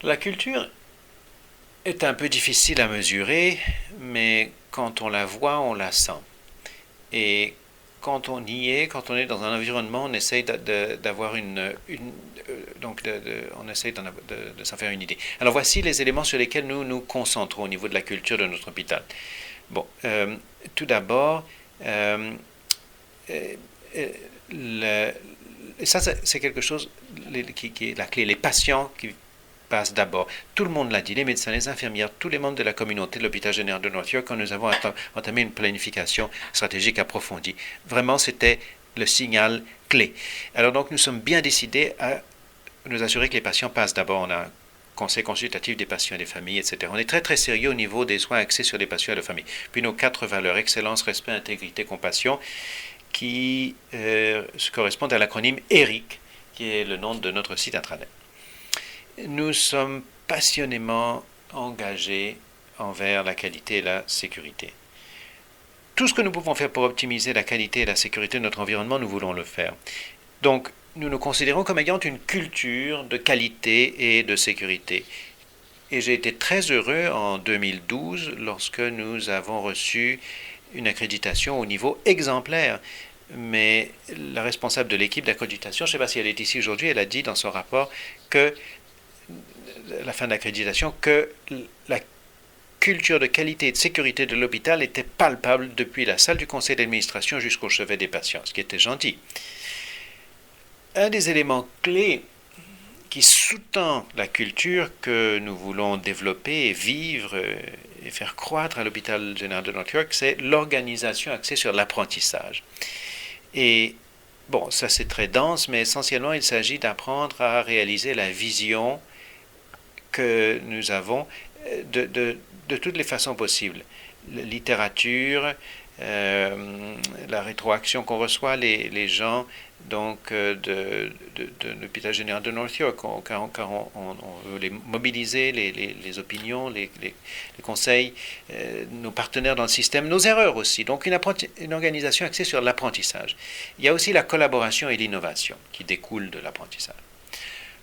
La culture est un peu difficile à mesurer, mais quand on la voit, on la sent. Et quand on y est, quand on est dans un environnement, on essaye d'avoir on essaye de s'en faire une idée. Alors voici les éléments sur lesquels nous nous concentrons au niveau de la culture de notre hôpital. Bon, tout d'abord, ça c'est quelque chose qui est la clé. Les patients qui passent d'abord. Tout le monde l'a dit, les médecins, les infirmières, tous les membres de la communauté de l'Hôpital général de North York, quand nous avons entamé une planification stratégique approfondie. Vraiment, c'était le signal clé. Alors donc, nous sommes bien décidés à nous assurer que les patients passent d'abord. On a un conseil consultatif des patients et des familles, etc. On est très très sérieux au niveau des soins axés sur les patients et la famille. Puis nos 4 valeurs, excellence, respect, intégrité, compassion, qui correspondent à l'acronyme ERIC, qui est le nom de notre site intranet. Nous sommes passionnément engagés envers la qualité et la sécurité. Tout ce que nous pouvons faire pour optimiser la qualité et la sécurité de notre environnement, nous voulons le faire. Donc, nous nous considérons comme ayant une culture de qualité et de sécurité. Et j'ai été très heureux en 2012 lorsque nous avons reçu une accréditation au niveau exemplaire. Mais la responsable de l'équipe d'accréditation, je ne sais pas si elle est ici aujourd'hui, elle a dit dans son rapport que la fin de l'accréditation que la culture de qualité et de sécurité de l'hôpital était palpable depuis la salle du conseil d'administration jusqu'au chevet des patients, ce qui était gentil. Un des éléments clés qui sous-tend la culture que nous voulons développer et vivre et faire croître à l'hôpital général de North York, c'est l'organisation axée sur l'apprentissage. Et bon, ça c'est très dense, mais essentiellement il s'agit d'apprendre à réaliser la vision que nous avons de toutes les façons possibles. La littérature, la rétroaction qu'on reçoit, les gens donc de l'hôpital général de North York, car on veut les mobiliser, les opinions, les conseils, nos partenaires dans le système, nos erreurs aussi. Donc une organisation axée sur l'apprentissage. Il y a aussi la collaboration et l'innovation qui découlent de l'apprentissage.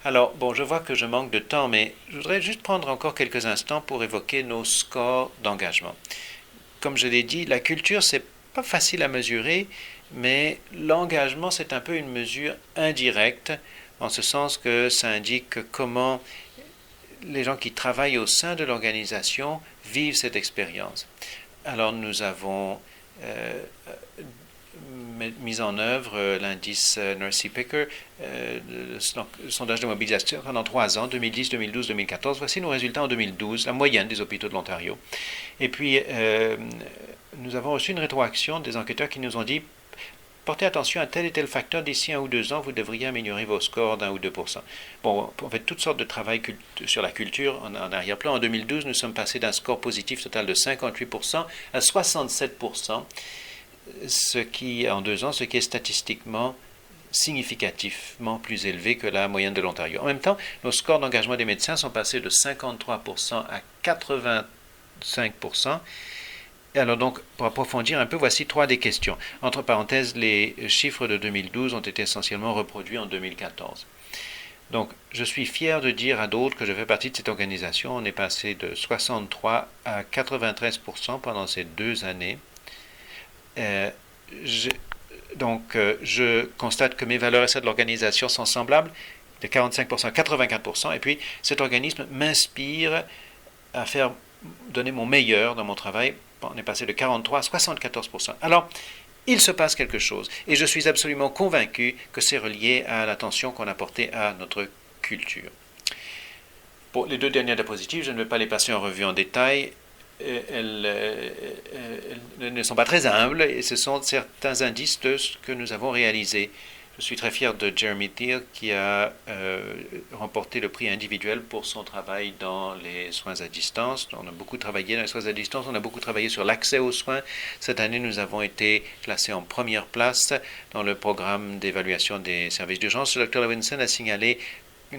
Alors, bon, je vois que je manque de temps, mais je voudrais juste prendre encore quelques instants pour évoquer nos scores d'engagement. Comme je l'ai dit, la culture, c'est pas facile à mesurer, mais l'engagement, c'est un peu une mesure indirecte, en ce sens que ça indique comment les gens qui travaillent au sein de l'organisation vivent cette expérience. Alors, nous avons mis en œuvre l'indice Narcy Picker, le sondage de mobilisation pendant 3 ans, 2010, 2012, 2014. Voici nos résultats en 2012, la moyenne des hôpitaux de l'Ontario. Et puis, nous avons reçu une rétroaction des enquêteurs qui nous ont dit portez attention à tel et tel facteur, d'ici 1 ou 2 ans, vous devriez améliorer vos scores d'1 ou 2%. Bon, on fait toutes sortes de travail sur la culture en arrière-plan. En 2012, nous sommes passés d'un score positif total de 58% à 67%. Ce qui, en 2 ans, ce qui est statistiquement significativement plus élevé que la moyenne de l'Ontario. En même temps, nos scores d'engagement des médecins sont passés de 53% à 85%. Alors donc, pour approfondir un peu, voici 3 des questions. Entre parenthèses, les chiffres de 2012 ont été essentiellement reproduits en 2014. Donc, je suis fier de dire à d'autres que je fais partie de cette organisation. On est passé de 63 à 93% pendant ces 2 années. Je constate que mes valeurs et celles de l'organisation sont semblables, de 45% à 84%, et puis cet organisme m'inspire à donner mon meilleur dans mon travail. On est passé de 43 à 74%. Alors, il se passe quelque chose, et je suis absolument convaincu que c'est relié à l'attention qu'on a portée à notre culture. Pour les 2 dernières diapositives, je ne vais pas les passer en revue en détail. Elles ne sont pas très humbles et ce sont certains indices de ce que nous avons réalisé. Je suis très fier de Jeremy Thiel qui a remporté le prix individuel pour son travail dans les soins à distance. On a beaucoup travaillé dans les soins à distance, on a beaucoup travaillé sur l'accès aux soins. Cette année, nous avons été classés en première place dans le programme d'évaluation des services d'urgence. Le Dr Levinson a signalé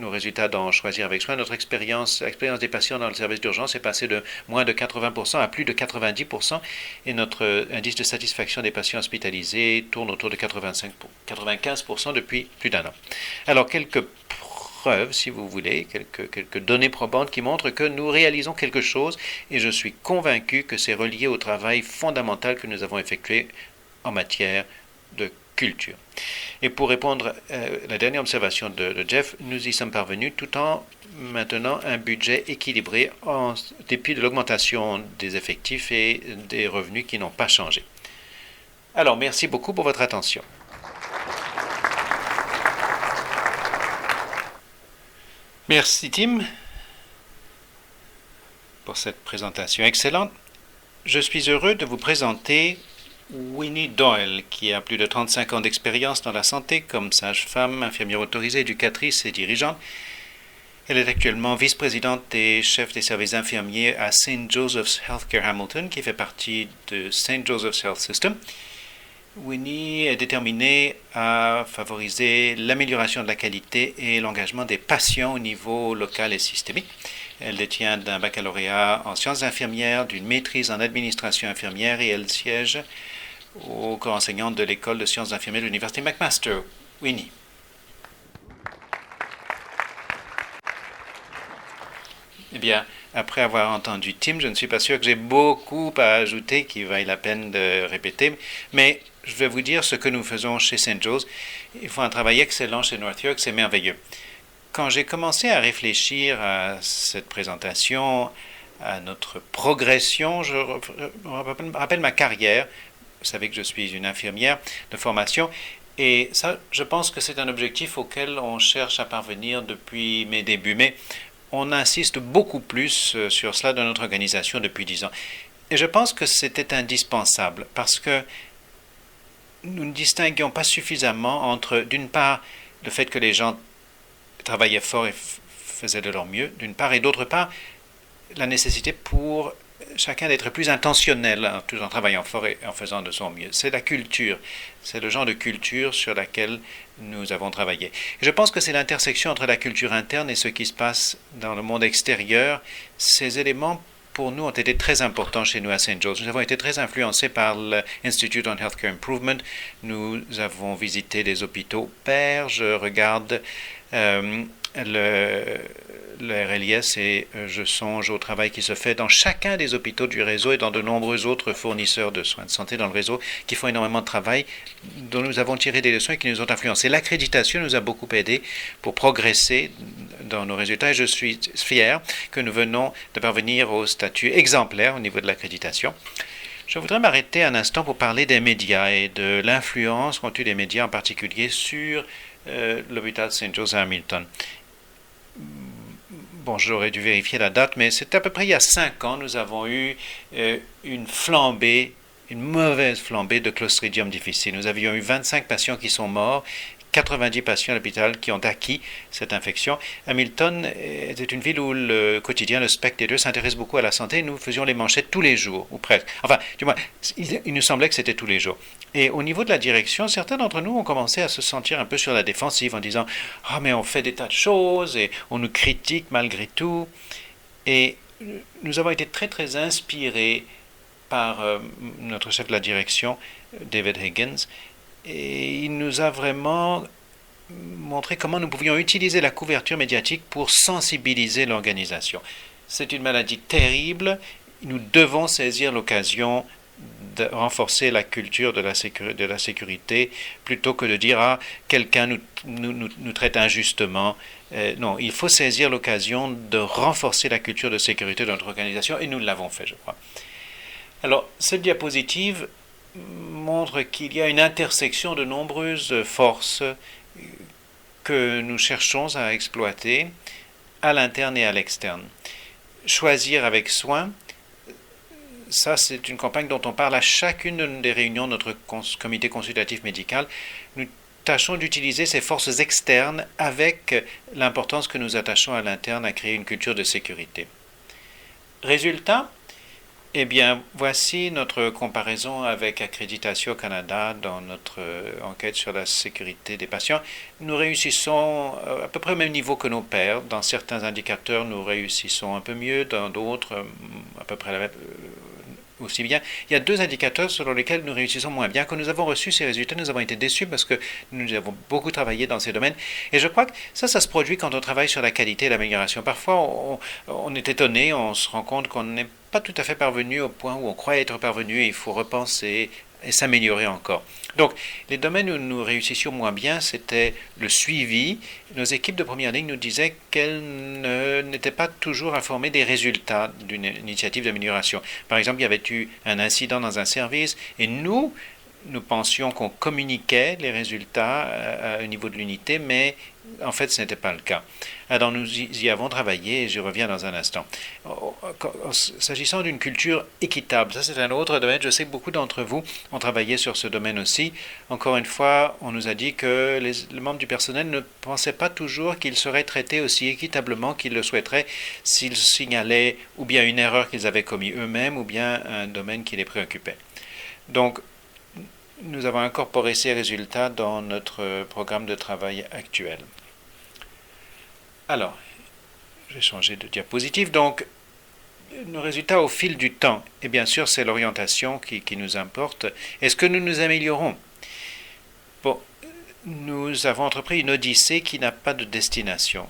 nos résultats dans Choisir avec soin. Notre l'expérience des patients dans le service d'urgence est passée de moins de 80% à plus de 90%, et notre indice de satisfaction des patients hospitalisés tourne autour de 95% depuis plus d'1 an. Alors, quelques preuves, si vous voulez, quelques données probantes qui montrent que nous réalisons quelque chose, et je suis convaincu que c'est relié au travail fondamental que nous avons effectué en matière de culture. Et pour répondre à la dernière observation de Jeff, nous y sommes parvenus tout en maintenant un budget équilibré en dépit de l'augmentation des effectifs et des revenus qui n'ont pas changé. Alors, merci beaucoup pour votre attention. Merci Tim pour cette présentation excellente. Je suis heureux de vous présenter Winnie Doyle, qui a plus de 35 ans d'expérience dans la santé comme sage-femme, infirmière autorisée, éducatrice et dirigeante. Elle est actuellement vice-présidente et chef des services infirmiers à St. Joseph's Healthcare Hamilton, qui fait partie de St. Joseph's Health System. Winnie est déterminée à favoriser l'amélioration de la qualité et l'engagement des patients au niveau local et systémique. Elle détient d'un baccalauréat en sciences infirmières, d'une maîtrise en administration infirmière, et elle siège au corps enseignant de l'école de sciences infirmières de l'Université McMaster. Winnie. Eh bien, après avoir entendu Tim, je ne suis pas sûr que j'ai beaucoup à ajouter qui vaille la peine de répéter, mais je vais vous dire ce que nous faisons chez St. Joe's. Il faut un travail excellent chez North York, c'est merveilleux. Quand j'ai commencé à réfléchir à cette présentation, à notre progression, je me rappelle ma carrière. Vous savez que je suis une infirmière de formation, et ça, je pense que c'est un objectif auquel on cherche à parvenir depuis mes débuts, mais on insiste beaucoup plus sur cela dans notre organisation depuis 10 ans. Et je pense que c'était indispensable, parce que nous ne distinguions pas suffisamment entre, d'une part, le fait que les gens travaillaient fort et faisaient de leur mieux, d'une part, et d'autre part, la nécessité pour chacun d'être plus intentionnel tout en travaillant fort et en faisant de son mieux. C'est la culture, c'est le genre de culture sur laquelle nous avons travaillé. Et je pense que c'est l'intersection entre la culture interne et ce qui se passe dans le monde extérieur. Ces éléments pour nous ont été très importants chez nous à St. Joe's. Nous avons été très influencés par l'Institute on Healthcare Improvement. Nous avons visité des hôpitaux pairs. Je regarde le RLIS et je songe au travail qui se fait dans chacun des hôpitaux du réseau et dans de nombreux autres fournisseurs de soins de santé dans le réseau qui font énormément de travail dont nous avons tiré des leçons et qui nous ont influencés. L'accréditation nous a beaucoup aidé pour progresser dans nos résultats et je suis fier que nous venons de parvenir au statut exemplaire au niveau de l'accréditation. Je voudrais m'arrêter un instant pour parler des médias et de l'influence qu'ont eu les médias en particulier sur l'hôpital St. Joe's à Hamilton. Bon, j'aurais dû vérifier la date, mais c'est à peu près il y a 5 ans, nous avons eu une flambée, une mauvaise flambée de Clostridium difficile. Nous avions eu 25 patients qui sont morts, 90 patients à l'hôpital qui ont acquis cette infection. Hamilton était une ville où le quotidien, le Spectator, s'intéresse beaucoup à la santé. Nous faisions les manchettes tous les jours, ou presque. Enfin, du moins, il nous semblait que c'était tous les jours. Et au niveau de la direction, certains d'entre nous ont commencé à se sentir un peu sur la défensive en disant « Ah, mais on fait des tas de choses et on nous critique malgré tout. » Et nous avons été très, très inspirés par notre chef de la direction, David Higgins, et il nous a vraiment montré comment nous pouvions utiliser la couverture médiatique pour sensibiliser l'organisation. C'est une maladie terrible. Nous devons saisir l'occasion de renforcer la culture de la sécurité plutôt que de dire « Ah, quelqu'un nous traite injustement ». Non, il faut saisir l'occasion de renforcer la culture de sécurité de notre organisation et nous l'avons fait, je crois. Alors, cette diapositive montre qu'il y a une intersection de nombreuses forces que nous cherchons à exploiter à l'interne et à l'externe. Choisir avec soin, ça c'est une campagne dont on parle à chacune des réunions de notre comité consultatif médical. Nous tâchons d'utiliser ces forces externes avec l'importance que nous attachons à l'interne à créer une culture de sécurité. Résultat, eh bien, voici notre comparaison avec Accréditation Canada dans notre enquête sur la sécurité des patients. Nous réussissons à peu près au même niveau que nos pairs. Dans certains indicateurs, nous réussissons un peu mieux, dans d'autres, à peu près aussi bien. Il y a 2 indicateurs selon lesquels nous réussissons moins bien. Quand nous avons reçu ces résultats, nous avons été déçus parce que nous avons beaucoup travaillé dans ces domaines. Et je crois que ça se produit quand on travaille sur la qualité et l'amélioration. Parfois, on est étonné, on se rend compte qu'on n'est pas tout à fait parvenu au point où on croit être parvenu et il faut repenser et s'améliorer encore. Donc, les domaines où nous réussissions moins bien, c'était le suivi. Nos équipes de première ligne nous disaient qu'elles n'étaient pas toujours informées des résultats d'une initiative d'amélioration. Par exemple, il y avait eu un incident dans un service et nous pensions qu'on communiquait les résultats au niveau de l'unité, mais en fait, ce n'était pas le cas. Alors, nous y avons travaillé et je reviens dans un instant. S'agissant d'une culture équitable, ça c'est un autre domaine. Je sais que beaucoup d'entre vous ont travaillé sur ce domaine aussi. Encore une fois, on nous a dit que les membres du personnel ne pensaient pas toujours qu'ils seraient traités aussi équitablement qu'ils le souhaiteraient s'ils signalaient ou bien une erreur qu'ils avaient commis eux-mêmes ou bien un domaine qui les préoccupait. Donc, nous avons incorporé ces résultats dans notre programme de travail actuel. Alors, j'ai changé de diapositive. Donc, nos résultats au fil du temps, et bien sûr, c'est l'orientation qui nous importe. Est-ce que nous nous améliorons? Bon, nous avons entrepris une odyssée qui n'a pas de destination.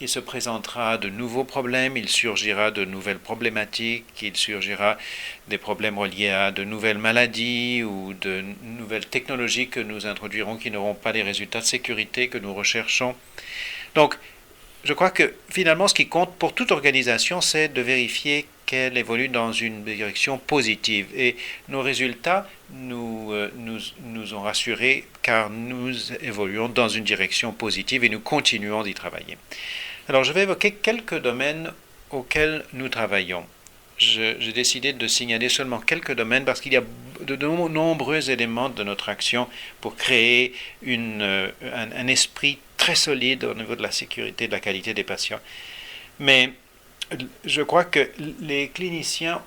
Il se présentera de nouveaux problèmes, il surgira de nouvelles problématiques, il surgira des problèmes reliés à de nouvelles maladies ou de nouvelles technologies que nous introduirons qui n'auront pas les résultats de sécurité que nous recherchons. Donc, je crois que finalement, ce qui compte pour toute organisation, c'est de vérifier qu'elle évolue dans une direction positive. Et nos résultats nous ont rassurés car nous évoluons dans une direction positive et nous continuons d'y travailler. Alors, je vais évoquer quelques domaines auxquels nous travaillons. J'ai décidé de signaler seulement quelques domaines parce qu'il y a de nombreux éléments de notre action pour créer un esprit très solide au niveau de la sécurité et de la qualité des patients. Mais je crois que les cliniciens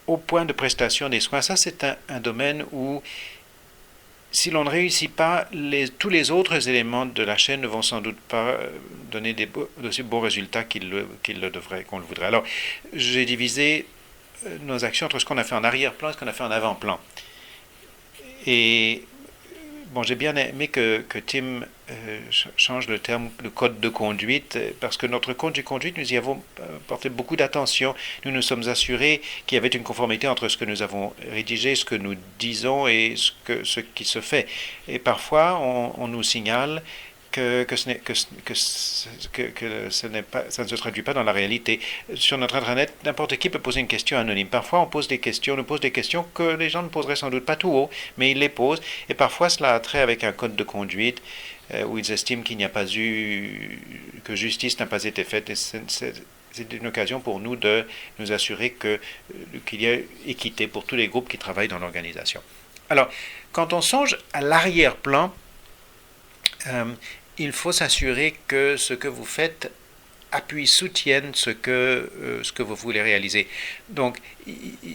au point de prestation des soins. Ça, c'est un domaine où, si l'on ne réussit pas, tous les autres éléments de la chaîne ne vont sans doute pas donner d'aussi bons résultats qu'on le voudrait. Alors, j'ai divisé nos actions entre ce qu'on a fait en arrière-plan et ce qu'on a fait en avant-plan. Et bon, j'ai bien aimé que Tim change le terme de code de conduite, parce que notre code de conduite, nous y avons porté beaucoup d'attention. Nous nous sommes assurés qu'il y avait une conformité entre ce que nous avons rédigé, ce que nous disons et ce qui se fait. Et parfois, on nous signale que ça ne se traduit pas dans la réalité. Sur notre Internet, n'importe qui peut poser une question anonyme. Parfois, nous pose des questions que les gens ne poseraient sans doute pas tout haut, mais ils les posent. Et parfois, cela a trait avec un code de conduite où ils estiment qu'il n'y a pas eu, que justice n'a pas été faite. Et c'est une occasion pour nous de nous assurer qu'il y a équité pour tous les groupes qui travaillent dans l'organisation. Alors, quand on songe à l'arrière-plan, il faut s'assurer que ce que vous faites soutienne ce que vous voulez réaliser. Donc,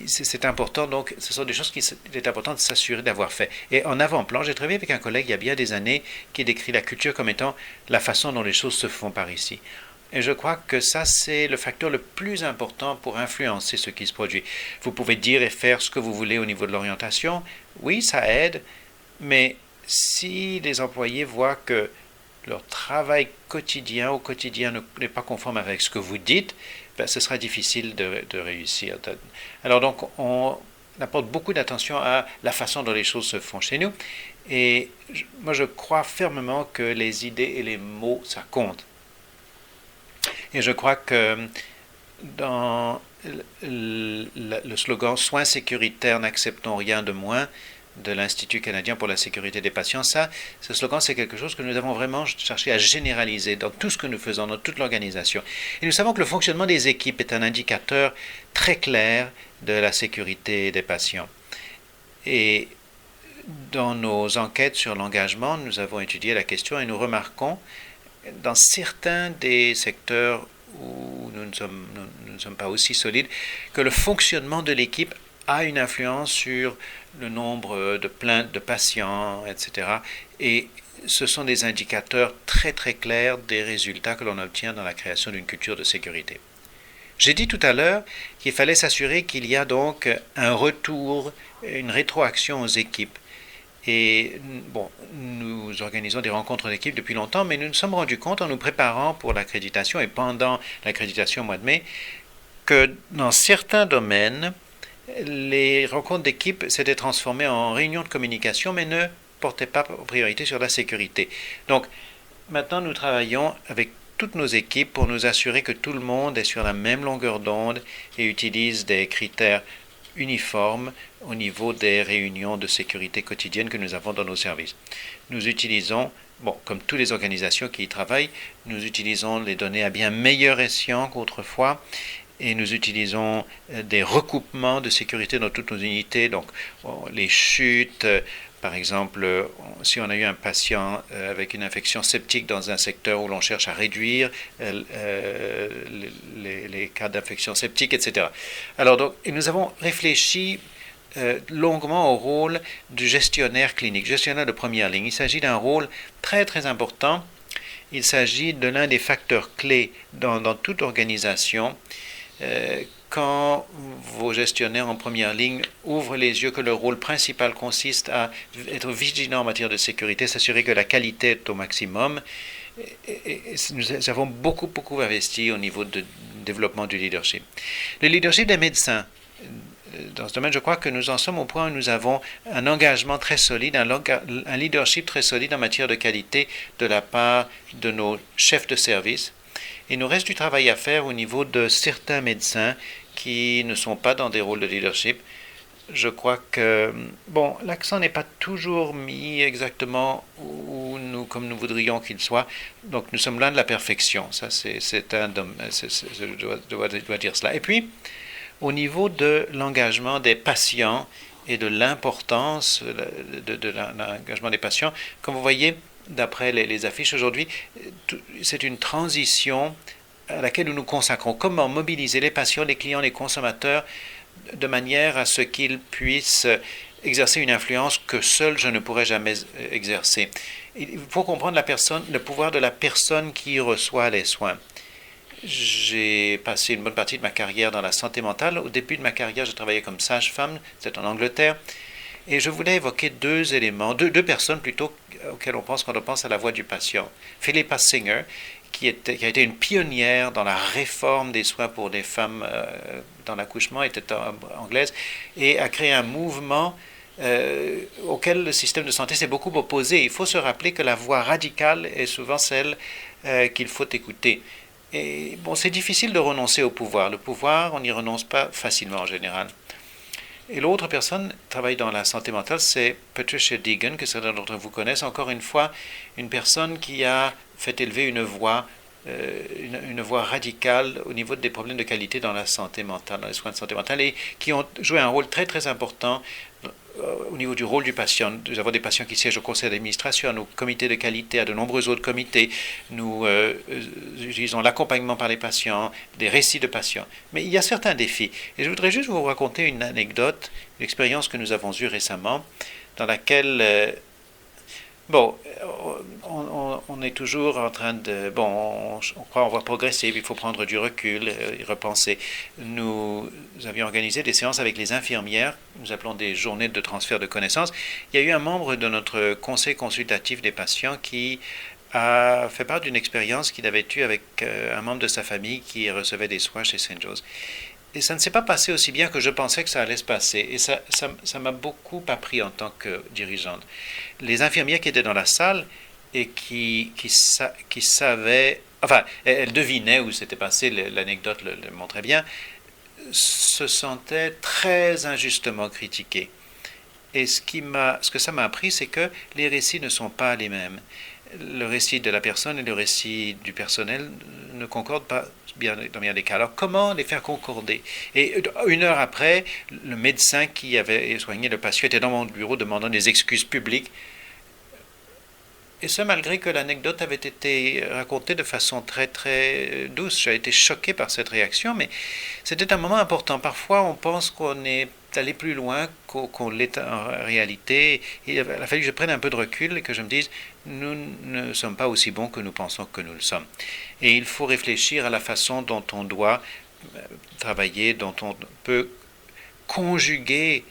c'est important. Donc, ce sont des choses qu'il est important de s'assurer d'avoir fait. Et en avant-plan, j'ai travaillé avec un collègue il y a bien des années qui décrit la culture comme étant la façon dont les choses se font par ici. Et je crois que ça, c'est le facteur le plus important pour influencer ce qui se produit. Vous pouvez dire et faire ce que vous voulez au niveau de l'orientation. Oui, ça aide, mais si les employés voient que leur travail quotidien n'est pas conforme avec ce que vous dites, ben, ce sera difficile de réussir. Alors donc, on apporte beaucoup d'attention à la façon dont les choses se font chez nous. Et moi, je crois fermement que les idées et les mots, ça compte. Et je crois que dans le slogan « Soins sécuritaires, n'acceptons rien de moins », de l'Institut canadien pour la sécurité des patients, ce slogan, c'est quelque chose que nous avons vraiment cherché à généraliser dans tout ce que nous faisons, dans toute l'organisation. Et nous savons que le fonctionnement des équipes est un indicateur très clair de la sécurité des patients. Et dans nos enquêtes sur l'engagement, nous avons étudié la question et nous remarquons, dans certains des secteurs où nous ne sommes pas aussi solides, que le fonctionnement de l'équipe a une influence sur le nombre de plaintes de patients, etc. Et ce sont des indicateurs très très clairs des résultats que l'on obtient dans la création d'une culture de sécurité. J'ai dit tout à l'heure qu'il fallait s'assurer qu'il y a donc un retour, une rétroaction aux équipes. Et bon, nous organisons des rencontres d'équipe depuis longtemps, mais nous nous sommes rendus compte en nous préparant pour l'accréditation et pendant l'accréditation au mois de mai que dans certains domaines, les rencontres d'équipe s'étaient transformées en réunions de communication, mais ne portaient pas priorité sur la sécurité. Donc, maintenant, nous travaillons avec toutes nos équipes pour nous assurer que tout le monde est sur la même longueur d'onde et utilise des critères uniformes au niveau des réunions de sécurité quotidiennes que nous avons dans nos services. Nous utilisons, comme toutes les organisations qui y travaillent, nous utilisons les données à bien meilleur escient qu'autrefois. Et nous utilisons des recoupements de sécurité dans toutes nos unités, donc les chutes, par exemple, si on a eu un patient avec une infection septique dans un secteur où l'on cherche à réduire les cas d'infection septique, etc. Alors donc, nous avons réfléchi longuement au rôle du gestionnaire clinique, gestionnaire de première ligne. Il s'agit d'un rôle très très important. Il s'agit de l'un des facteurs clés dans toute organisation. Quand vos gestionnaires en première ligne ouvrent les yeux que leur rôle principal consiste à être vigilant en matière de sécurité, s'assurer que la qualité est au maximum, et nous avons beaucoup investi au niveau de développement du leadership. Le leadership des médecins, dans ce domaine, je crois que nous en sommes au point où nous avons un engagement très solide, un leadership très solide en matière de qualité de la part de nos chefs de service. Il nous reste du travail à faire au niveau de certains médecins qui ne sont pas dans des rôles de leadership. Je crois que, l'accent n'est pas toujours mis exactement comme nous voudrions qu'il soit. Donc, nous sommes loin de la perfection. Ça, je dois dire cela. Et puis, au niveau de l'engagement des patients et de l'importance de l'engagement des patients, comme vous voyez, d'après les affiches aujourd'hui, c'est une transition à laquelle nous nous consacrons. Comment mobiliser les patients, les clients, les consommateurs de manière à ce qu'ils puissent exercer une influence que seul je ne pourrais jamais exercer. Il faut comprendre la personne, le pouvoir de la personne qui reçoit les soins. J'ai passé une bonne partie de ma carrière dans la santé mentale. Au début de ma carrière, je travaillais comme sage-femme, c'était en Angleterre. Et je voulais évoquer deux éléments, deux personnes plutôt auxquelles on pense quand on pense à la voix du patient. Philippa Singer, qui a été une pionnière dans la réforme des soins pour les femmes dans l'accouchement, était anglaise, et a créé un mouvement auquel le système de santé s'est beaucoup opposé. Il faut se rappeler que la voix radicale est souvent celle qu'il faut écouter. Et bon, c'est difficile de renoncer au pouvoir. Le pouvoir, on n'y renonce pas facilement en général. Et l'autre personne travaille dans la santé mentale, c'est Patricia Deegan, que certains d'entre vous connaissent. Encore une fois, une personne qui a fait élever une voix radicale au niveau des problèmes de qualité dans la santé mentale, dans les soins de santé mentale, et qui ont joué un rôle très très important au niveau du rôle du patient. Nous avons des patients qui siègent au conseil d'administration, au comité de qualité, à de nombreux autres comités. Nous utilisons l'accompagnement par les patients, des récits de patients. Mais il y a certains défis. Et je voudrais juste vous raconter une anecdote, une expérience que nous avons eue récemment, dans laquelle on est toujours en train de... on croit avoir progressé, il faut prendre du recul et repenser. Nous avions organisé des séances avec les infirmières, nous appelons des journées de transfert de connaissances. Il y a eu un membre de notre conseil consultatif des patients qui a fait part d'une expérience qu'il avait eue avec un membre de sa famille qui recevait des soins chez St. Joe's. Et ça ne s'est pas passé aussi bien que je pensais que ça allait se passer. Et ça m'a beaucoup appris en tant que dirigeante. Les infirmières qui étaient dans la salle et qui savaient, enfin, elles devinaient où c'était passé, l'anecdote le montrait bien, se sentaient très injustement critiquées. Et ce que ça m'a appris, c'est que les récits ne sont pas les mêmes. Le récit de la personne et le récit du personnel ne concordent pas dans bien des cas. Alors, comment les faire concorder? Et une heure après, le médecin qui avait soigné le patient était dans mon bureau demandant des excuses publiques. Et ce, malgré que l'anecdote avait été racontée de façon très, très douce. J'ai été choqué par cette réaction, mais c'était un moment important. Parfois, on pense qu'on est allé plus loin qu'on l'est en réalité. Il a fallu que je prenne un peu de recul et que je me dise, nous ne sommes pas aussi bons que nous pensons que nous le sommes. Et il faut réfléchir à la façon dont on doit travailler, dont on peut conjuguer,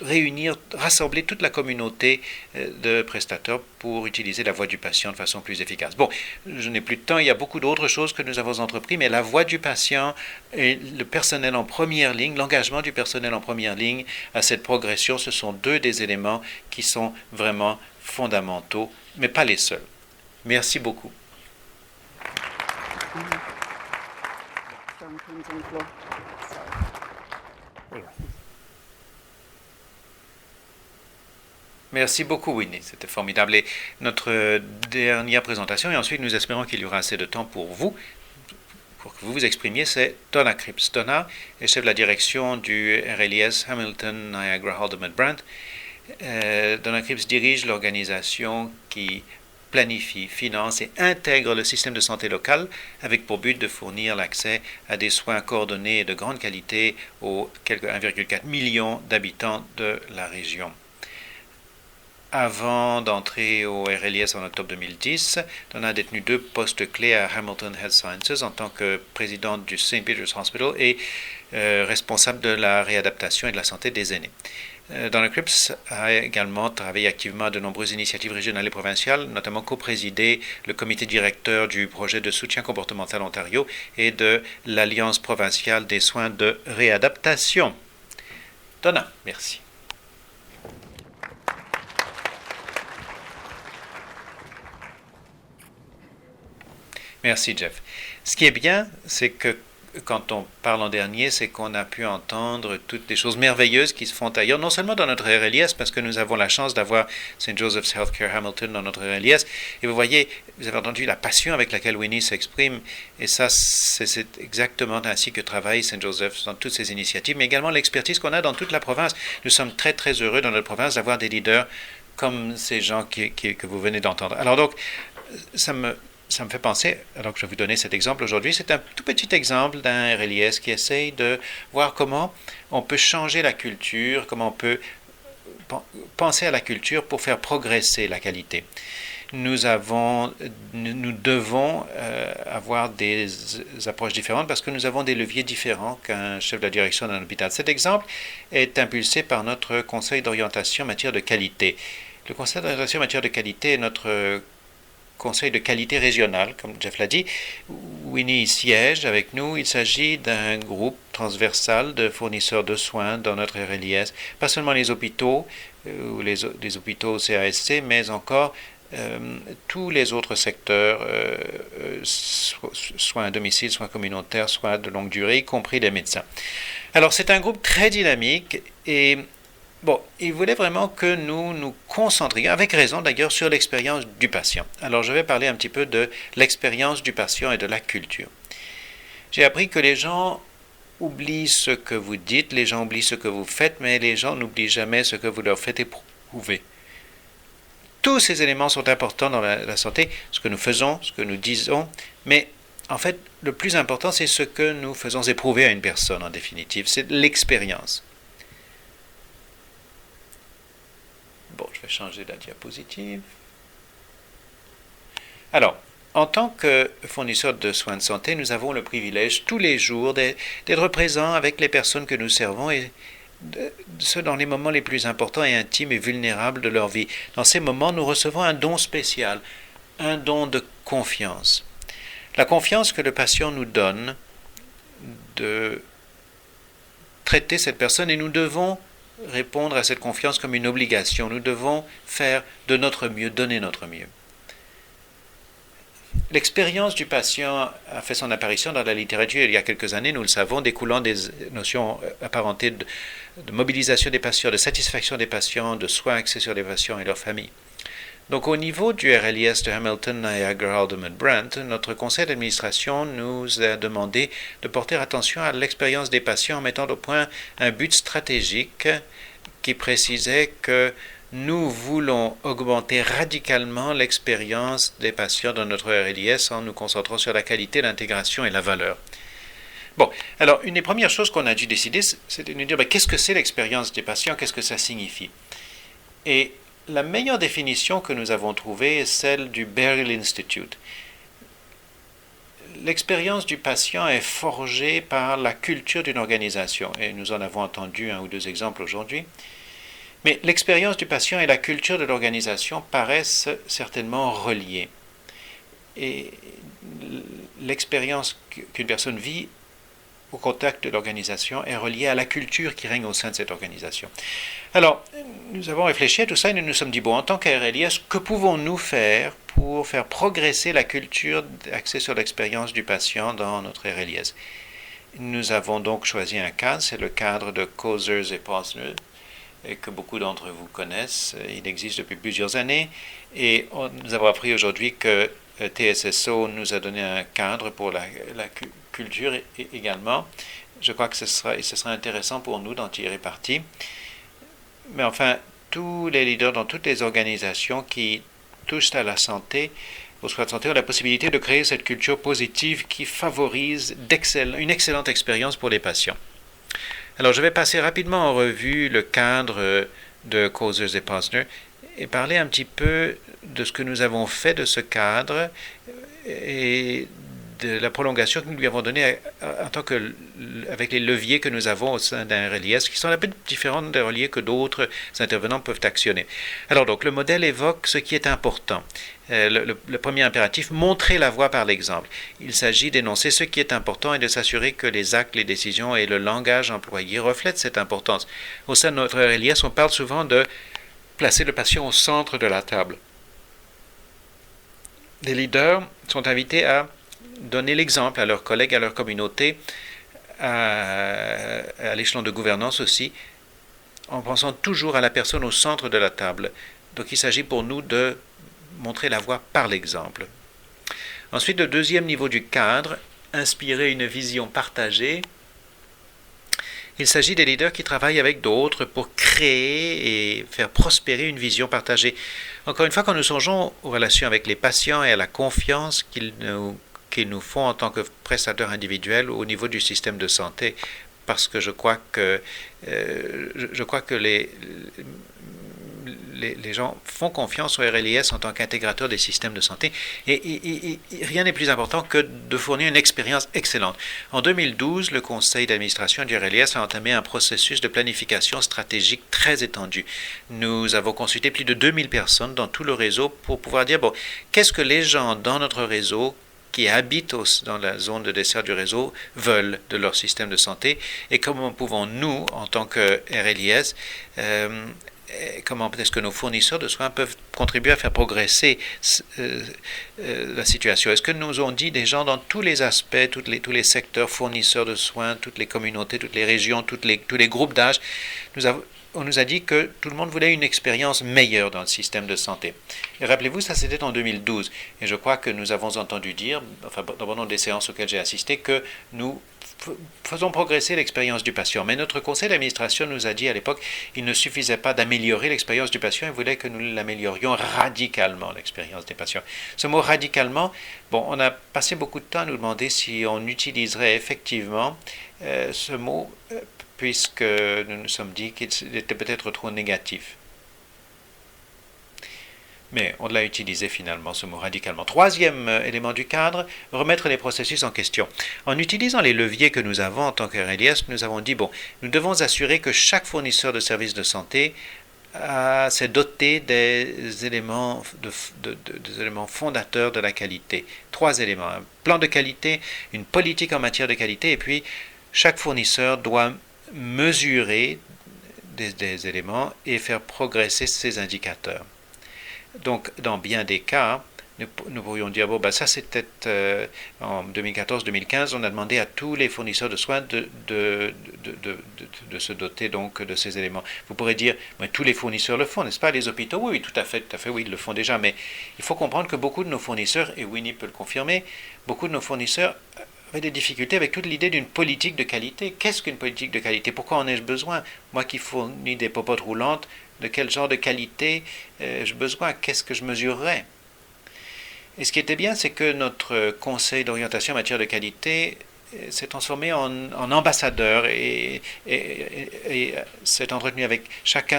réunir, rassembler toute la communauté de prestataires pour utiliser la voix du patient de façon plus efficace. Bon, je n'ai plus de temps, il y a beaucoup d'autres choses que nous avons entrepris, mais la voix du patient et le personnel en première ligne, l'engagement du personnel en première ligne à cette progression, ce sont deux des éléments qui sont vraiment fondamentaux, mais pas les seuls. Merci beaucoup. Merci beaucoup, Winnie. C'était formidable. Et notre dernière présentation, et ensuite nous espérons qu'il y aura assez de temps pour que vous vous exprimiez, c'est Donna Cripps. Donna est chef de la direction du RLIS Hamilton Niagara Haldimand Brandt. Donna Cripps dirige l'organisation qui planifie, finance et intègre le système de santé local avec pour but de fournir l'accès à des soins coordonnés et de grande qualité aux quelques 1,4 million d'habitants de la région. Avant d'entrer au RLIS en octobre 2010, on a détenu 2 postes clés à Hamilton Health Sciences en tant que présidente du St. Peter's Hospital et responsable de la réadaptation et de la santé des aînés. Donna Cripps a également travaillé activement à de nombreuses initiatives régionales et provinciales, notamment co-présidé le comité directeur du projet de soutien comportemental Ontario et de l'Alliance provinciale des soins de réadaptation. Donna, merci. Merci, Jeff. Ce qui est bien, c'est que quand on parle en dernier, c'est qu'on a pu entendre toutes les choses merveilleuses qui se font ailleurs, non seulement dans notre RLIS, parce que nous avons la chance d'avoir St. Joseph's Healthcare Hamilton dans notre RLIS, et vous voyez, vous avez entendu la passion avec laquelle Winnie s'exprime, et ça, c'est exactement ainsi que travaille St. Joseph's dans toutes ses initiatives, mais également l'expertise qu'on a dans toute la province. Nous sommes très, très heureux dans notre province d'avoir des leaders comme ces gens que vous venez d'entendre. Alors donc, ça me ça me fait penser, alors que je vais vous donner cet exemple aujourd'hui, c'est un tout petit exemple d'un RLIS qui essaye de voir comment on peut changer la culture, comment on peut penser à la culture pour faire progresser la qualité. Nous devons avoir des approches différentes parce que nous avons des leviers différents qu'un chef de la direction d'un hôpital. Cet exemple est impulsé par notre conseil d'orientation en matière de qualité. Le conseil d'orientation en matière de qualité est notre conseil de qualité régional, comme Jeff l'a dit. Winnie siège avec nous. Il s'agit d'un groupe transversal de fournisseurs de soins dans notre RLIS. Pas seulement les hôpitaux ou les hôpitaux CASC, mais encore tous les autres secteurs, soins à domicile, soins communautaires, soins de longue durée, y compris les médecins. Alors c'est un groupe très dynamique et bon, il voulait vraiment que nous nous concentrions, avec raison d'ailleurs, sur l'expérience du patient. Alors je vais parler un petit peu de l'expérience du patient et de la culture. J'ai appris que les gens oublient ce que vous dites, les gens oublient ce que vous faites, mais les gens n'oublient jamais ce que vous leur faites éprouver. Tous ces éléments sont importants dans la santé, ce que nous faisons, ce que nous disons, mais en fait, le plus important, c'est ce que nous faisons éprouver à une personne, en définitive, c'est l'expérience. Bon, je vais changer la diapositive. Alors, en tant que fournisseur de soins de santé, nous avons le privilège tous les jours d'être présents avec les personnes que nous servons et ce dans les moments les plus importants et intimes et vulnérables de leur vie. Dans ces moments, nous recevons un don spécial, un don de confiance. La confiance que le patient nous donne de traiter cette personne et nous devons répondre à cette confiance comme une obligation. Nous devons faire de notre mieux, donner notre mieux. L'expérience du patient a fait son apparition dans la littérature il y a quelques années, nous le savons, découlant des notions apparentées de mobilisation des patients, de satisfaction des patients, de soins axés sur les patients et leurs familles. Donc au niveau du RLIS de Hamilton, Niagara, Alderman, Brant, notre conseil d'administration nous a demandé de porter attention à l'expérience des patients en mettant au point un but stratégique qui précisait que nous voulons augmenter radicalement l'expérience des patients dans notre RLIS en nous concentrant sur la qualité, l'intégration et la valeur. Bon, alors une des premières choses qu'on a dû décider, c'est de nous dire qu'est-ce que c'est l'expérience des patients, qu'est-ce que ça signifie. Et la meilleure définition que nous avons trouvée est celle du Beryl Institute. L'expérience du patient est forgée par la culture d'une organisation, et nous en avons entendu un ou deux exemples aujourd'hui. Mais l'expérience du patient et la culture de l'organisation paraissent certainement reliées. Et l'expérience qu'une personne vit au contact de l'organisation est reliée à la culture qui règne au sein de cette organisation. Alors, nous avons réfléchi à tout ça et nous nous sommes dit, bon, en tant qu'RLIS, que pouvons-nous faire pour faire progresser la culture axée sur l'expérience du patient dans notre RLIS? Nous avons donc choisi un cadre, c'est le cadre de Causers et Posner, et que beaucoup d'entre vous connaissent. Il existe depuis plusieurs années et nous avons appris aujourd'hui que TSSO nous a donné un cadre pour la culture également. Je crois que ce sera intéressant pour nous d'en tirer parti. Mais enfin, tous les leaders dans toutes les organisations qui touchent à la santé, aux soins de santé, ont la possibilité de créer cette culture positive qui favorise une excellente expérience pour les patients. Alors, je vais passer rapidement en revue le cadre de Causers et Posner et parler un petit peu de ce que nous avons fait de ce cadre et de la prolongation que nous lui avons donnée en tant que, avec les leviers que nous avons au sein d'un RLIS, qui sont un peu différents des leviers que d'autres intervenants peuvent actionner. Alors donc, le modèle évoque ce qui est important. Le premier impératif, montrer la voie par l'exemple. Il s'agit d'énoncer ce qui est important et de s'assurer que les actes, les décisions et le langage employé reflètent cette importance. Au sein de notre RLIS, on parle souvent de placer le patient au centre de la table. Les leaders sont invités à donner l'exemple à leurs collègues, à leur communauté, à l'échelon de gouvernance aussi, en pensant toujours à la personne au centre de la table. Donc il s'agit pour nous de montrer la voie par l'exemple. Ensuite, le deuxième niveau du cadre, inspirer une vision partagée. Il s'agit des leaders qui travaillent avec d'autres pour créer et faire prospérer une vision partagée. Encore une fois, quand nous songeons aux relations avec les patients et à la confiance qu'ils nous font en tant que prestateurs individuels au niveau du système de santé, parce que je crois que les gens font confiance au RLIS en tant qu'intégrateur des systèmes de santé et rien n'est plus important que de fournir une expérience excellente. En 2012, le conseil d'administration du RLIS a entamé un processus de planification stratégique très étendu. Nous avons consulté plus de 2000 personnes dans tout le réseau pour pouvoir dire, bon, qu'est-ce que les gens dans notre réseau qui habitent dans la zone de dessert du réseau veulent de leur système de santé et comment pouvons-nous, en tant que RLIS, comment est-ce que nos fournisseurs de soins peuvent contribuer à faire progresser la situation. Est-ce que nous ont dit des gens dans tous les aspects, tous les secteurs, fournisseurs de soins, toutes les communautés, toutes les régions, tous les groupes d'âge, on nous a dit que tout le monde voulait une expérience meilleure dans le système de santé. Et rappelez-vous, ça c'était en 2012. Et je crois que nous avons entendu dire, enfin dans bon nombre des séances auxquelles j'ai assisté, que nous faisons progresser l'expérience du patient. Mais notre conseil d'administration nous a dit à l'époque qu'il ne suffisait pas d'améliorer l'expérience du patient, il voulait que nous l'améliorions radicalement, l'expérience des patients. Ce mot radicalement, bon, on a passé beaucoup de temps à nous demander si on utiliserait effectivement ce mot puisque nous nous sommes dit qu'il était peut-être trop négatif. Mais on l'a utilisé finalement, ce mot radicalement. Troisième élément du cadre, remettre les processus en question. En utilisant les leviers que nous avons en tant que RLIS, nous avons dit, bon, nous devons assurer que chaque fournisseur de services de santé s'est doté des éléments fondateurs de la qualité. 3 éléments, un plan de qualité, une politique en matière de qualité, et puis chaque fournisseur doit mesurer des éléments et faire progresser ces indicateurs. Donc, dans bien des cas, nous pourrions dire, bon, ben ça c'était en 2014-2015, on a demandé à tous les fournisseurs de soins de se doter donc de ces éléments. Vous pourrez dire, mais tous les fournisseurs le font, n'est-ce pas? Les hôpitaux, oui, tout à fait, oui, ils le font déjà, mais il faut comprendre que beaucoup de nos fournisseurs, et Winnie peut le confirmer, beaucoup de nos fournisseurs avaient des difficultés avec toute l'idée d'une politique de qualité. Qu'est-ce qu'une politique de qualité? Pourquoi en ai-je besoin? Moi qui fournis des popotes roulantes, de quel genre de qualité j'ai besoin? Qu'est-ce que je mesurerais? Et ce qui était bien, c'est que notre conseil d'orientation en matière de qualité s'est transformé en ambassadeur et s'est entretenu avec chaque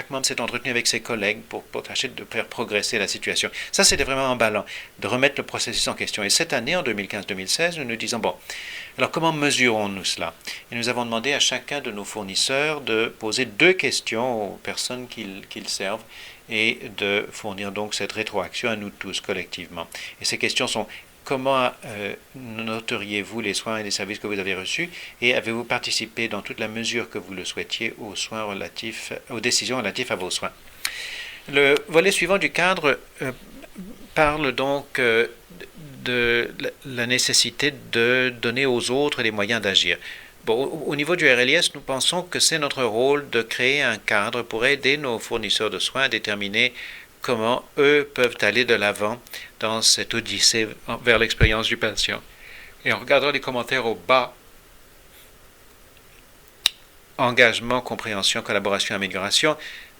membre s'est entretenu avec ses collègues pour tâcher de faire progresser la situation. Ça, c'était vraiment emballant, de remettre le processus en question. Et cette année, en 2015-2016, nous nous disons, bon, alors comment mesurons-nous cela? Et nous avons demandé à chacun de nos fournisseurs de poser 2 questions aux personnes qu'ils servent et de fournir donc cette rétroaction à nous tous collectivement. Et ces questions sont: comment noteriez-vous les soins et les services que vous avez reçus et avez-vous participé dans toute la mesure que vous le souhaitiez aux décisions relatives à vos soins? Le volet suivant du cadre parle donc de la nécessité de donner aux autres les moyens d'agir. Bon, au niveau du RLIS, nous pensons que c'est notre rôle de créer un cadre pour aider nos fournisseurs de soins à déterminer comment eux peuvent aller de l'avant dans cette odyssée vers l'expérience du patient. Et en regardant les commentaires au bas, engagement, compréhension, collaboration, amélioration,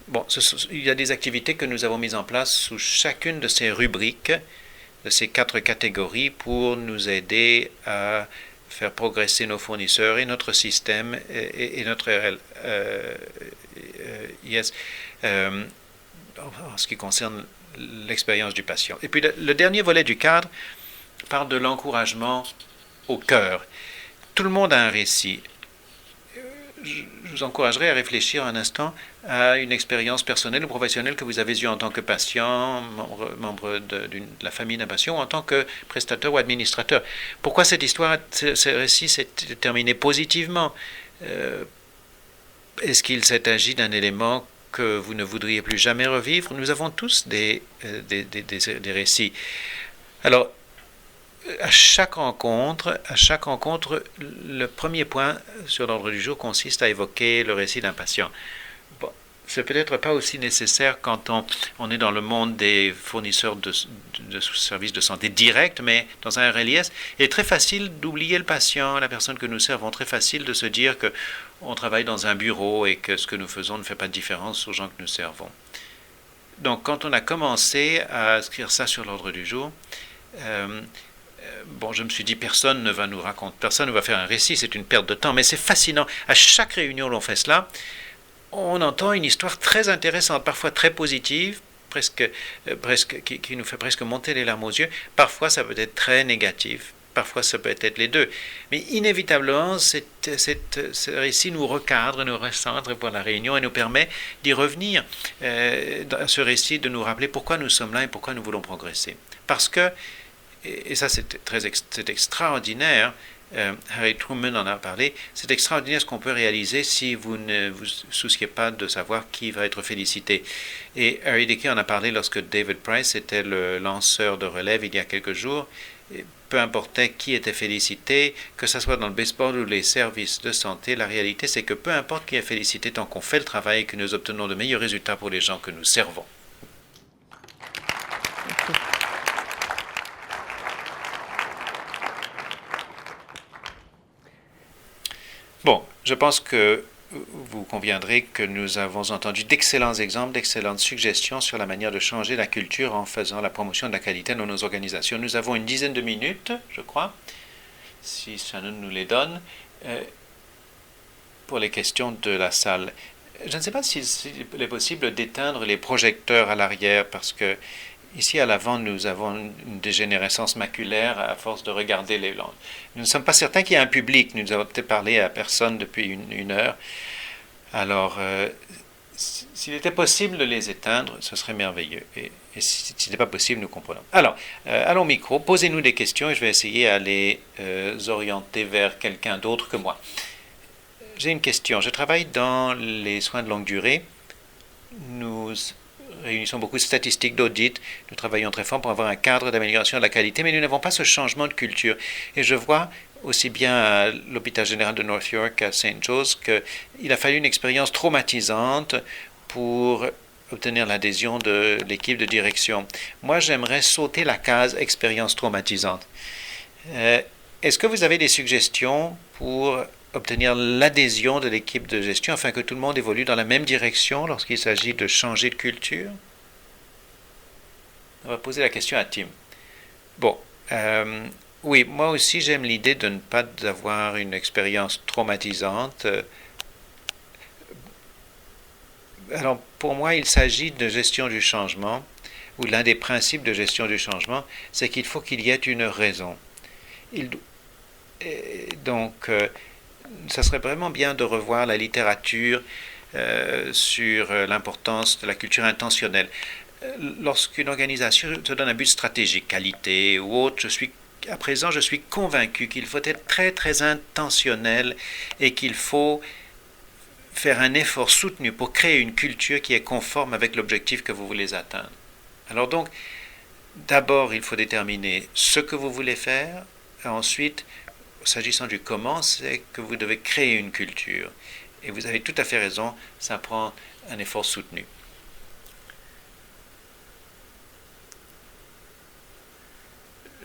bon, il y a des activités que nous avons mises en place sous chacune de ces rubriques, de ces 4 catégories pour nous aider à faire progresser nos fournisseurs et notre système et notre RLIS en ce qui concerne l'expérience du patient. Et puis le dernier volet du cadre parle de l'encouragement au cœur. Tout le monde a un récit. Je vous encouragerais à réfléchir un instant à une expérience personnelle ou professionnelle que vous avez eue en tant que patient, membre de la famille d'un patient, ou en tant que prestataire ou administrateur. Pourquoi cette histoire, ce récit s'est terminé positivement? Est-ce qu'il s'est agi d'un élément que vous ne voudriez plus jamais revivre? Nous avons tous des récits. Alors, à chaque rencontre, le premier point sur l'ordre du jour consiste à évoquer le récit d'un patient. Bon, c'est peut-être pas aussi nécessaire quand on est dans le monde des fournisseurs de services de santé directs, mais dans un RLIS, il est très facile d'oublier le patient, la personne que nous servons, très facile de se dire que on travaille dans un bureau et que ce que nous faisons ne fait pas de différence aux gens que nous servons. Donc, quand on a commencé à inscrire ça sur l'ordre du jour, bon, je me suis dit, personne ne va nous raconter, personne ne va faire un récit, c'est une perte de temps, mais c'est fascinant. À chaque réunion où l'on fait cela, on entend une histoire très intéressante, parfois très positive, qui nous fait presque monter les larmes aux yeux. Parfois, ça peut être très négatif. Parfois, ça peut être les deux. Mais inévitablement, ce récit nous recadre, nous recentre pour la réunion et nous permet d'y revenir dans ce récit, de nous rappeler pourquoi nous sommes là et pourquoi nous voulons progresser. Parce que, et ça c'est extraordinaire, Harry Truman en a parlé, c'est extraordinaire ce qu'on peut réaliser si vous ne vous souciez pas de savoir qui va être félicité. Et Harry Dickey en a parlé lorsque David Price était le lanceur de relève il y a quelques jours. Peu importait qui était félicité, que ce soit dans le baseball ou les services de santé, la réalité c'est que peu importe qui est félicité tant qu'on fait le travail et que nous obtenons de meilleurs résultats pour les gens que nous servons. Bon, je pense que vous conviendrez que nous avons entendu d'excellents exemples, d'excellentes suggestions sur la manière de changer la culture en faisant la promotion de la qualité dans nos organisations. Nous avons une dizaine de minutes, je crois, si Shannon nous les donne, pour les questions de la salle. Je ne sais pas s'il est possible d'éteindre les projecteurs à l'arrière parce que ici à l'avant nous avons une dégénérescence maculaire à force de regarder les langues. Nous ne sommes pas certains qu'il y ait un public. Nous avons peut-être parlé à personne depuis une heure. Alors, s'il était possible de les éteindre, ce serait merveilleux. Et si ce n'est pas possible, nous comprenons. Alors, allons au micro, posez-nous des questions et je vais essayer à les orienter vers quelqu'un d'autre que moi. J'ai une question. Je travaille dans les soins de longue durée. Nous réunissons beaucoup de statistiques d'audit. Nous travaillons très fort pour avoir un cadre d'amélioration de la qualité, mais nous n'avons pas ce changement de culture. Et je vois aussi bien à l'hôpital général de North York qu'à St. Joe's qu'il a fallu une expérience traumatisante pour obtenir l'adhésion de l'équipe de direction. Moi, j'aimerais sauter la case expérience traumatisante. Est-ce que vous avez des suggestions pour obtenir l'adhésion de l'équipe de gestion afin que tout le monde évolue dans la même direction lorsqu'il s'agit de changer de culture? On va poser la question à Tim. Bon, oui, moi aussi j'aime l'idée de ne pas avoir une expérience traumatisante. Alors pour moi, il s'agit de gestion du changement, ou l'un des principes de gestion du changement, c'est qu'il faut qu'il y ait une raison. Donc, ça serait vraiment bien de revoir la littérature sur l'importance de la culture intentionnelle. Lorsqu'une organisation se donne un but stratégique, qualité ou autre, à présent, je suis convaincu qu'il faut être très, très intentionnel et qu'il faut faire un effort soutenu pour créer une culture qui est conforme avec l'objectif que vous voulez atteindre. Alors donc, d'abord, il faut déterminer ce que vous voulez faire. Et ensuite, s'agissant du comment, c'est que vous devez créer une culture. Et vous avez tout à fait raison, ça prend un effort soutenu.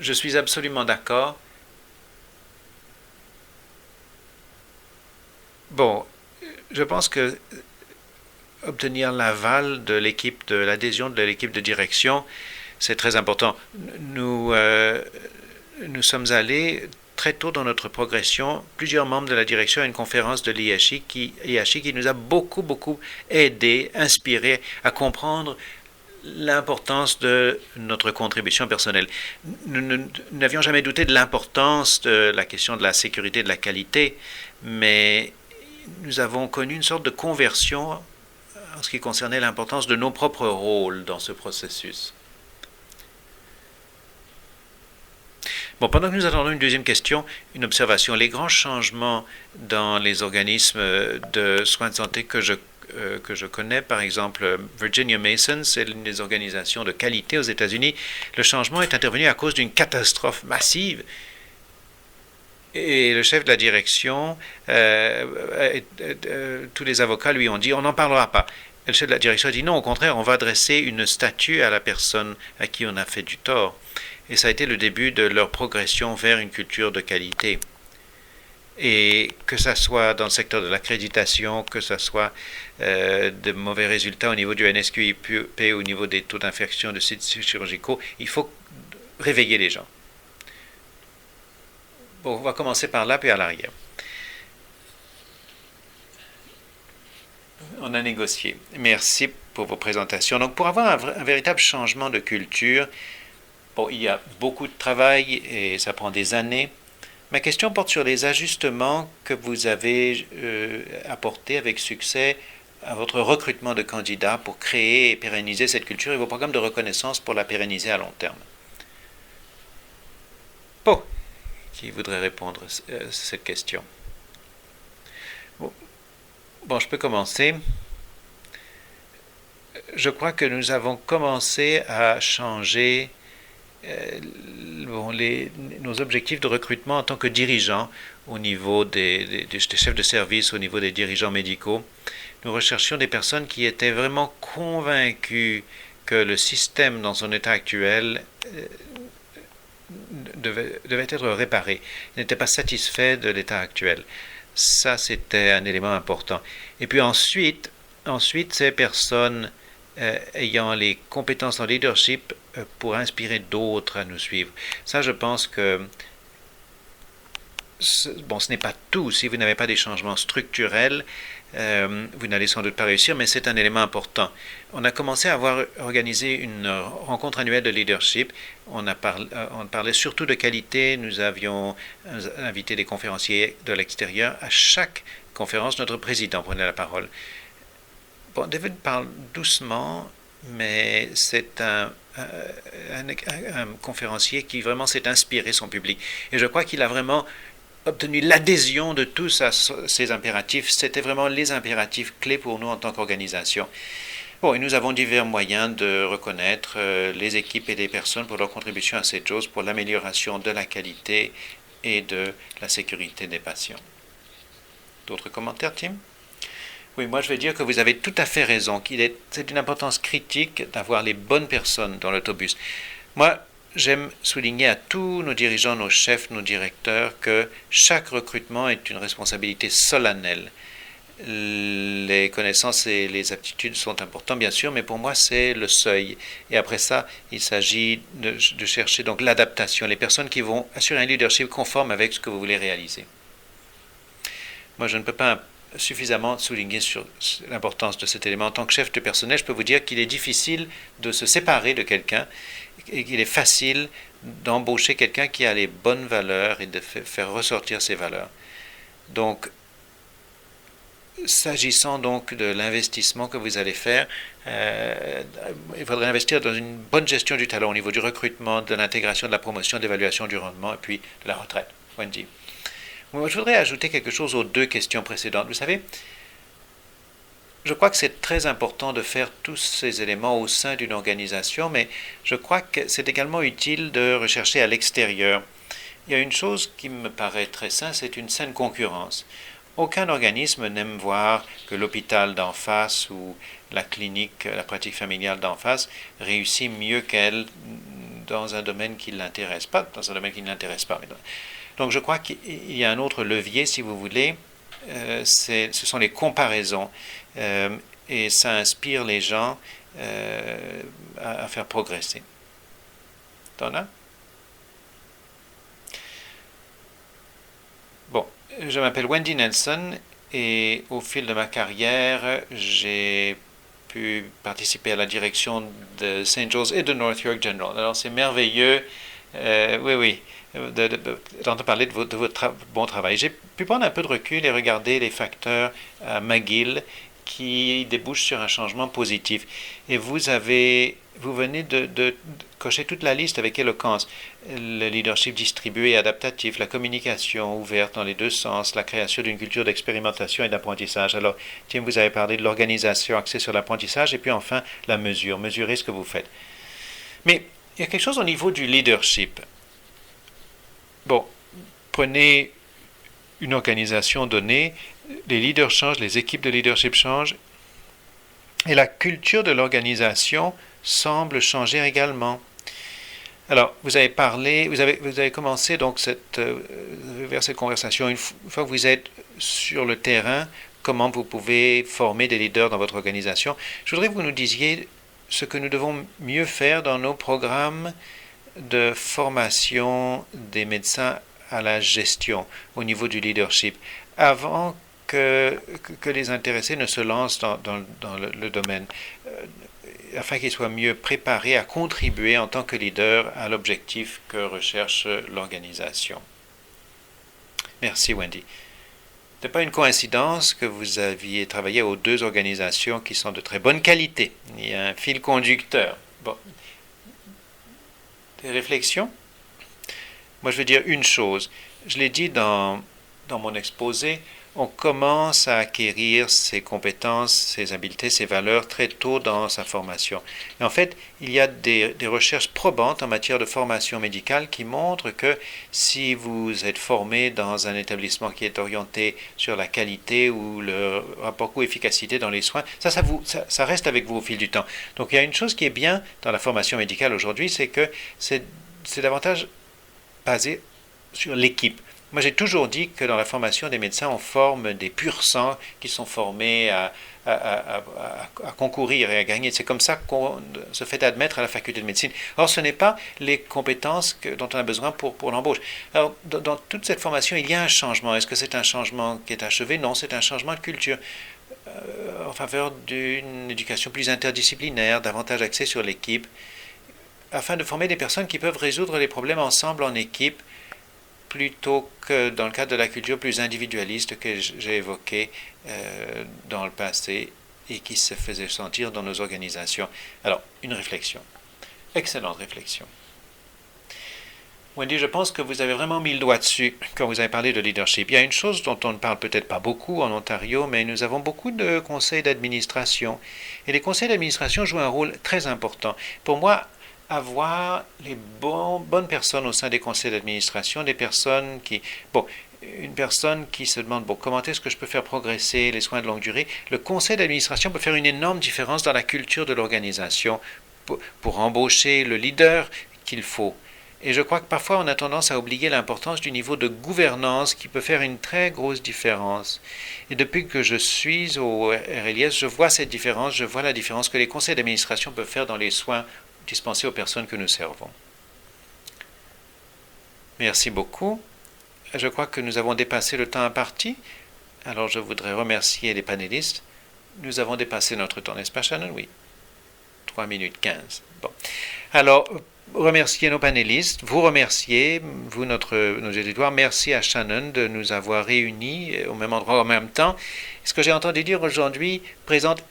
Je suis absolument d'accord. Bon, je pense que obtenir l'aval de l'équipe, de l'adhésion de l'équipe de direction, c'est très important. Nous sommes allés très tôt dans notre progression, plusieurs membres de la direction à une conférence de l'IHI qui nous a beaucoup aidé, inspiré à comprendre l'importance de notre contribution personnelle. Nous n'avions jamais douté de l'importance de la question de la sécurité et de la qualité, mais nous avons connu une sorte de conversion en ce qui concernait l'importance de nos propres rôles dans ce processus. Bon, pendant que nous attendons une deuxième question, une observation. Les grands changements dans les organismes de soins de santé que je connais, par exemple Virginia Mason, c'est l'une des organisations de qualité aux États-Unis. Le changement est intervenu à cause d'une catastrophe massive. Et le chef de la direction, tous les avocats lui ont dit, on n'en parlera pas. le chef de la direction a dit non, au contraire, on va adresser une statue à la personne à qui on a fait du tort. Et ça a été le début de leur progression vers une culture de qualité. Et que ça soit dans le secteur de l'accréditation, que ça soit de mauvais résultats au niveau du NSQIP, au niveau des taux d'infection de sites chirurgicaux, il faut réveiller les gens. Bon, on va commencer par là, puis à l'arrière. On a négocié. Merci pour vos présentations. Donc, pour avoir un véritable changement de culture, bon, il y a beaucoup de travail et ça prend des années. Ma question porte sur les ajustements que vous avez apportés avec succès à votre recrutement de candidats pour créer et pérenniser cette culture et vos programmes de reconnaissance pour la pérenniser à long terme. Bon, qui voudrait répondre à cette question? Bon, je peux commencer. Je crois que nous avons commencé à changer nos objectifs de recrutement en tant que dirigeants au niveau des chefs de service, au niveau des dirigeants médicaux. Nous recherchions des personnes qui étaient vraiment convaincues que le système dans son état actuel devait être réparé. Ils n'étaient pas satisfaits de l'état actuel. Ça, c'était un élément important. Et puis ensuite ces personnes ayant les compétences en leadership pour inspirer d'autres à nous suivre. Ça, je pense que bon, ce n'est pas tout. Si vous n'avez pas des changements structurels, vous n'allez sans doute pas réussir, mais c'est un élément important. On a commencé à avoir organisé une rencontre annuelle de leadership. On parlait surtout de qualité. Nous avions invité des conférenciers de l'extérieur. À chaque conférence, notre président prenait la parole. Bon, David parle doucement, mais c'est un conférencier qui vraiment s'est inspiré son public. Et je crois qu'il a vraiment obtenu l'adhésion de tous à ces impératifs. C'était vraiment les impératifs clés pour nous en tant qu'organisation. Bon, et nous avons divers moyens de reconnaître les équipes et les personnes pour leur contribution à cette chose, pour l'amélioration de la qualité et de la sécurité des patients. D'autres commentaires, Tim? Oui, moi je vais dire que vous avez tout à fait raison, c'est d'une importance critique d'avoir les bonnes personnes dans l'autobus. Moi, j'aime souligner à tous nos dirigeants, nos chefs, nos directeurs que chaque recrutement est une responsabilité solennelle. Les connaissances et les aptitudes sont importants, bien sûr, mais pour moi, c'est le seuil. Et après ça, il s'agit de chercher donc l'adaptation, les personnes qui vont assurer un leadership conforme avec ce que vous voulez réaliser. Moi, je ne peux pas suffisamment souligner sur l'importance de cet élément. En tant que chef de personnel, je peux vous dire qu'il est difficile de se séparer de quelqu'un et qu'il est facile d'embaucher quelqu'un qui a les bonnes valeurs et de faire ressortir ces valeurs. Donc, s'agissant donc de l'investissement que vous allez faire, il faudrait investir dans une bonne gestion du talent au niveau du recrutement, de l'intégration, de la promotion, de l'évaluation du rendement et puis de la retraite. Wendy. Moi, je voudrais ajouter quelque chose aux deux questions précédentes. Vous savez, je crois que c'est très important de faire tous ces éléments au sein d'une organisation, mais je crois que c'est également utile de rechercher à l'extérieur. Il y a une chose qui me paraît très saine, c'est une saine concurrence. Aucun organisme n'aime voir que l'hôpital d'en face ou la clinique, la pratique familiale d'en face réussit mieux qu'elle dans un domaine qui ne l'intéresse pas, Donc je crois qu'il y a un autre levier, si vous voulez, ce sont les comparaisons. Et ça inspire les gens à faire progresser. Donna? Bon, je m'appelle Wendy Nelson et au fil de ma carrière, j'ai pu participer à la direction de St. Joe's et de North York General. Alors c'est merveilleux, oui, d'entendre parler de votre bon travail. J'ai pu prendre un peu de recul et regarder les facteurs à McGill qui débouchent sur un changement positif. Et vous venez de cocher toute la liste avec éloquence. Le leadership distribué et adaptatif, la communication ouverte dans les deux sens, la création d'une culture d'expérimentation et d'apprentissage. Alors, Tim, vous avez parlé de l'organisation axée sur l'apprentissage et puis enfin la mesure, mesurer ce que vous faites. Mais il y a quelque chose au niveau du leadership. Bon, prenez une organisation donnée, les leaders changent, les équipes de leadership changent, Et la culture de l'organisation semble changer également. Alors, vous avez parlé, vous avez commencé donc vers cette conversation. Une fois que vous êtes sur le terrain, comment vous pouvez former des leaders dans votre organisation. Je voudrais que vous nous disiez ce que nous devons mieux faire dans nos programmes de formation des médecins à la gestion au niveau du leadership, avant que les intéressés ne se lancent dans le domaine, afin qu'ils soient mieux préparés à contribuer en tant que leader à l'objectif que recherche l'organisation. Merci Wendy. Ce n'est pas une coïncidence que vous aviez travaillé aux deux organisations qui sont de très bonne qualité. Il y a un fil conducteur. Bon. Des réflexions? Moi, je veux dire une chose. Je l'ai dit dans mon exposé, on commence à acquérir ses compétences, ses habiletés, ses valeurs très tôt dans sa formation. Et en fait, il y a des recherches probantes en matière de formation médicale qui montrent que si vous êtes formé dans un établissement qui est orienté sur la qualité ou le rapport coût-efficacité dans les soins, ça reste avec vous au fil du temps. Donc il y a une chose qui est bien dans la formation médicale aujourd'hui, c'est que c'est davantage basé sur l'équipe. Moi, j'ai toujours dit que dans la formation des médecins, on forme des purs sangs qui sont formés à concourir et à gagner. C'est comme ça qu'on se fait admettre à la faculté de médecine. Or, ce n'est pas les compétences dont on a besoin pour l'embauche. Alors, dans toute cette formation, il y a un changement. Est-ce que c'est un changement qui est achevé? Non, c'est un changement de culture en faveur d'une éducation plus interdisciplinaire, davantage axée sur l'équipe, afin de former des personnes qui peuvent résoudre les problèmes ensemble en équipe, plutôt que dans le cadre de la culture plus individualiste que j'ai évoquée dans le passé et qui se faisait sentir dans nos organisations. Alors, une réflexion. Excellente réflexion. Wendy, je pense que vous avez vraiment mis le doigt dessus quand vous avez parlé de leadership. Il y a une chose dont on ne parle peut-être pas beaucoup en Ontario, mais nous avons beaucoup de conseils d'administration. Et les conseils d'administration jouent un rôle très important. Pour moi, avoir les bonnes personnes au sein des conseils d'administration, des personnes qui... Bon, une personne qui se demande, bon, comment est-ce que je peux faire progresser les soins de longue durée? Le conseil d'administration peut faire une énorme différence dans la culture de l'organisation pour embaucher le leader qu'il faut. Et je crois que parfois on a tendance à oublier l'importance du niveau de gouvernance qui peut faire une très grosse différence. Et depuis que je suis au RLIS, je vois cette différence, je vois la différence que les conseils d'administration peuvent faire dans les soins dispensés aux personnes que nous servons. Merci beaucoup. Je crois que nous avons dépassé le temps imparti. Alors je voudrais remercier les panélistes. Nous avons dépassé notre temps, n'est-ce pas Shannon? Oui. 3 minutes 15. Bon. Alors, remercier nos panélistes, vous remercier, vous, nos auditoires. Merci à Shannon de nous avoir réunis au même endroit, en même temps. Ce que j'ai entendu dire aujourd'hui présente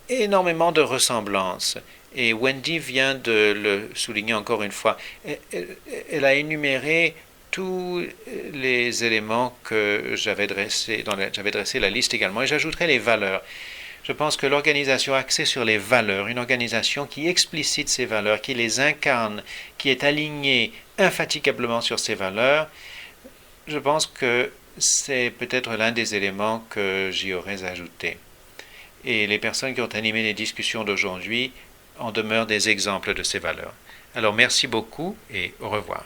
énormément de ressemblances. Et Wendy vient de le souligner encore une fois. Elle a énuméré tous les éléments que j'avais dressés, j'avais dressé la liste également, et j'ajouterai les valeurs. Je pense que l'organisation axée sur les valeurs, une organisation qui explicite ces valeurs, qui les incarne, qui est alignée infatigablement sur ces valeurs, je pense que c'est peut-être l'un des éléments que j'y aurais ajouté. Et les personnes qui ont animé les discussions d'aujourd'hui en demeurent des exemples de ces valeurs. Alors merci beaucoup et au revoir.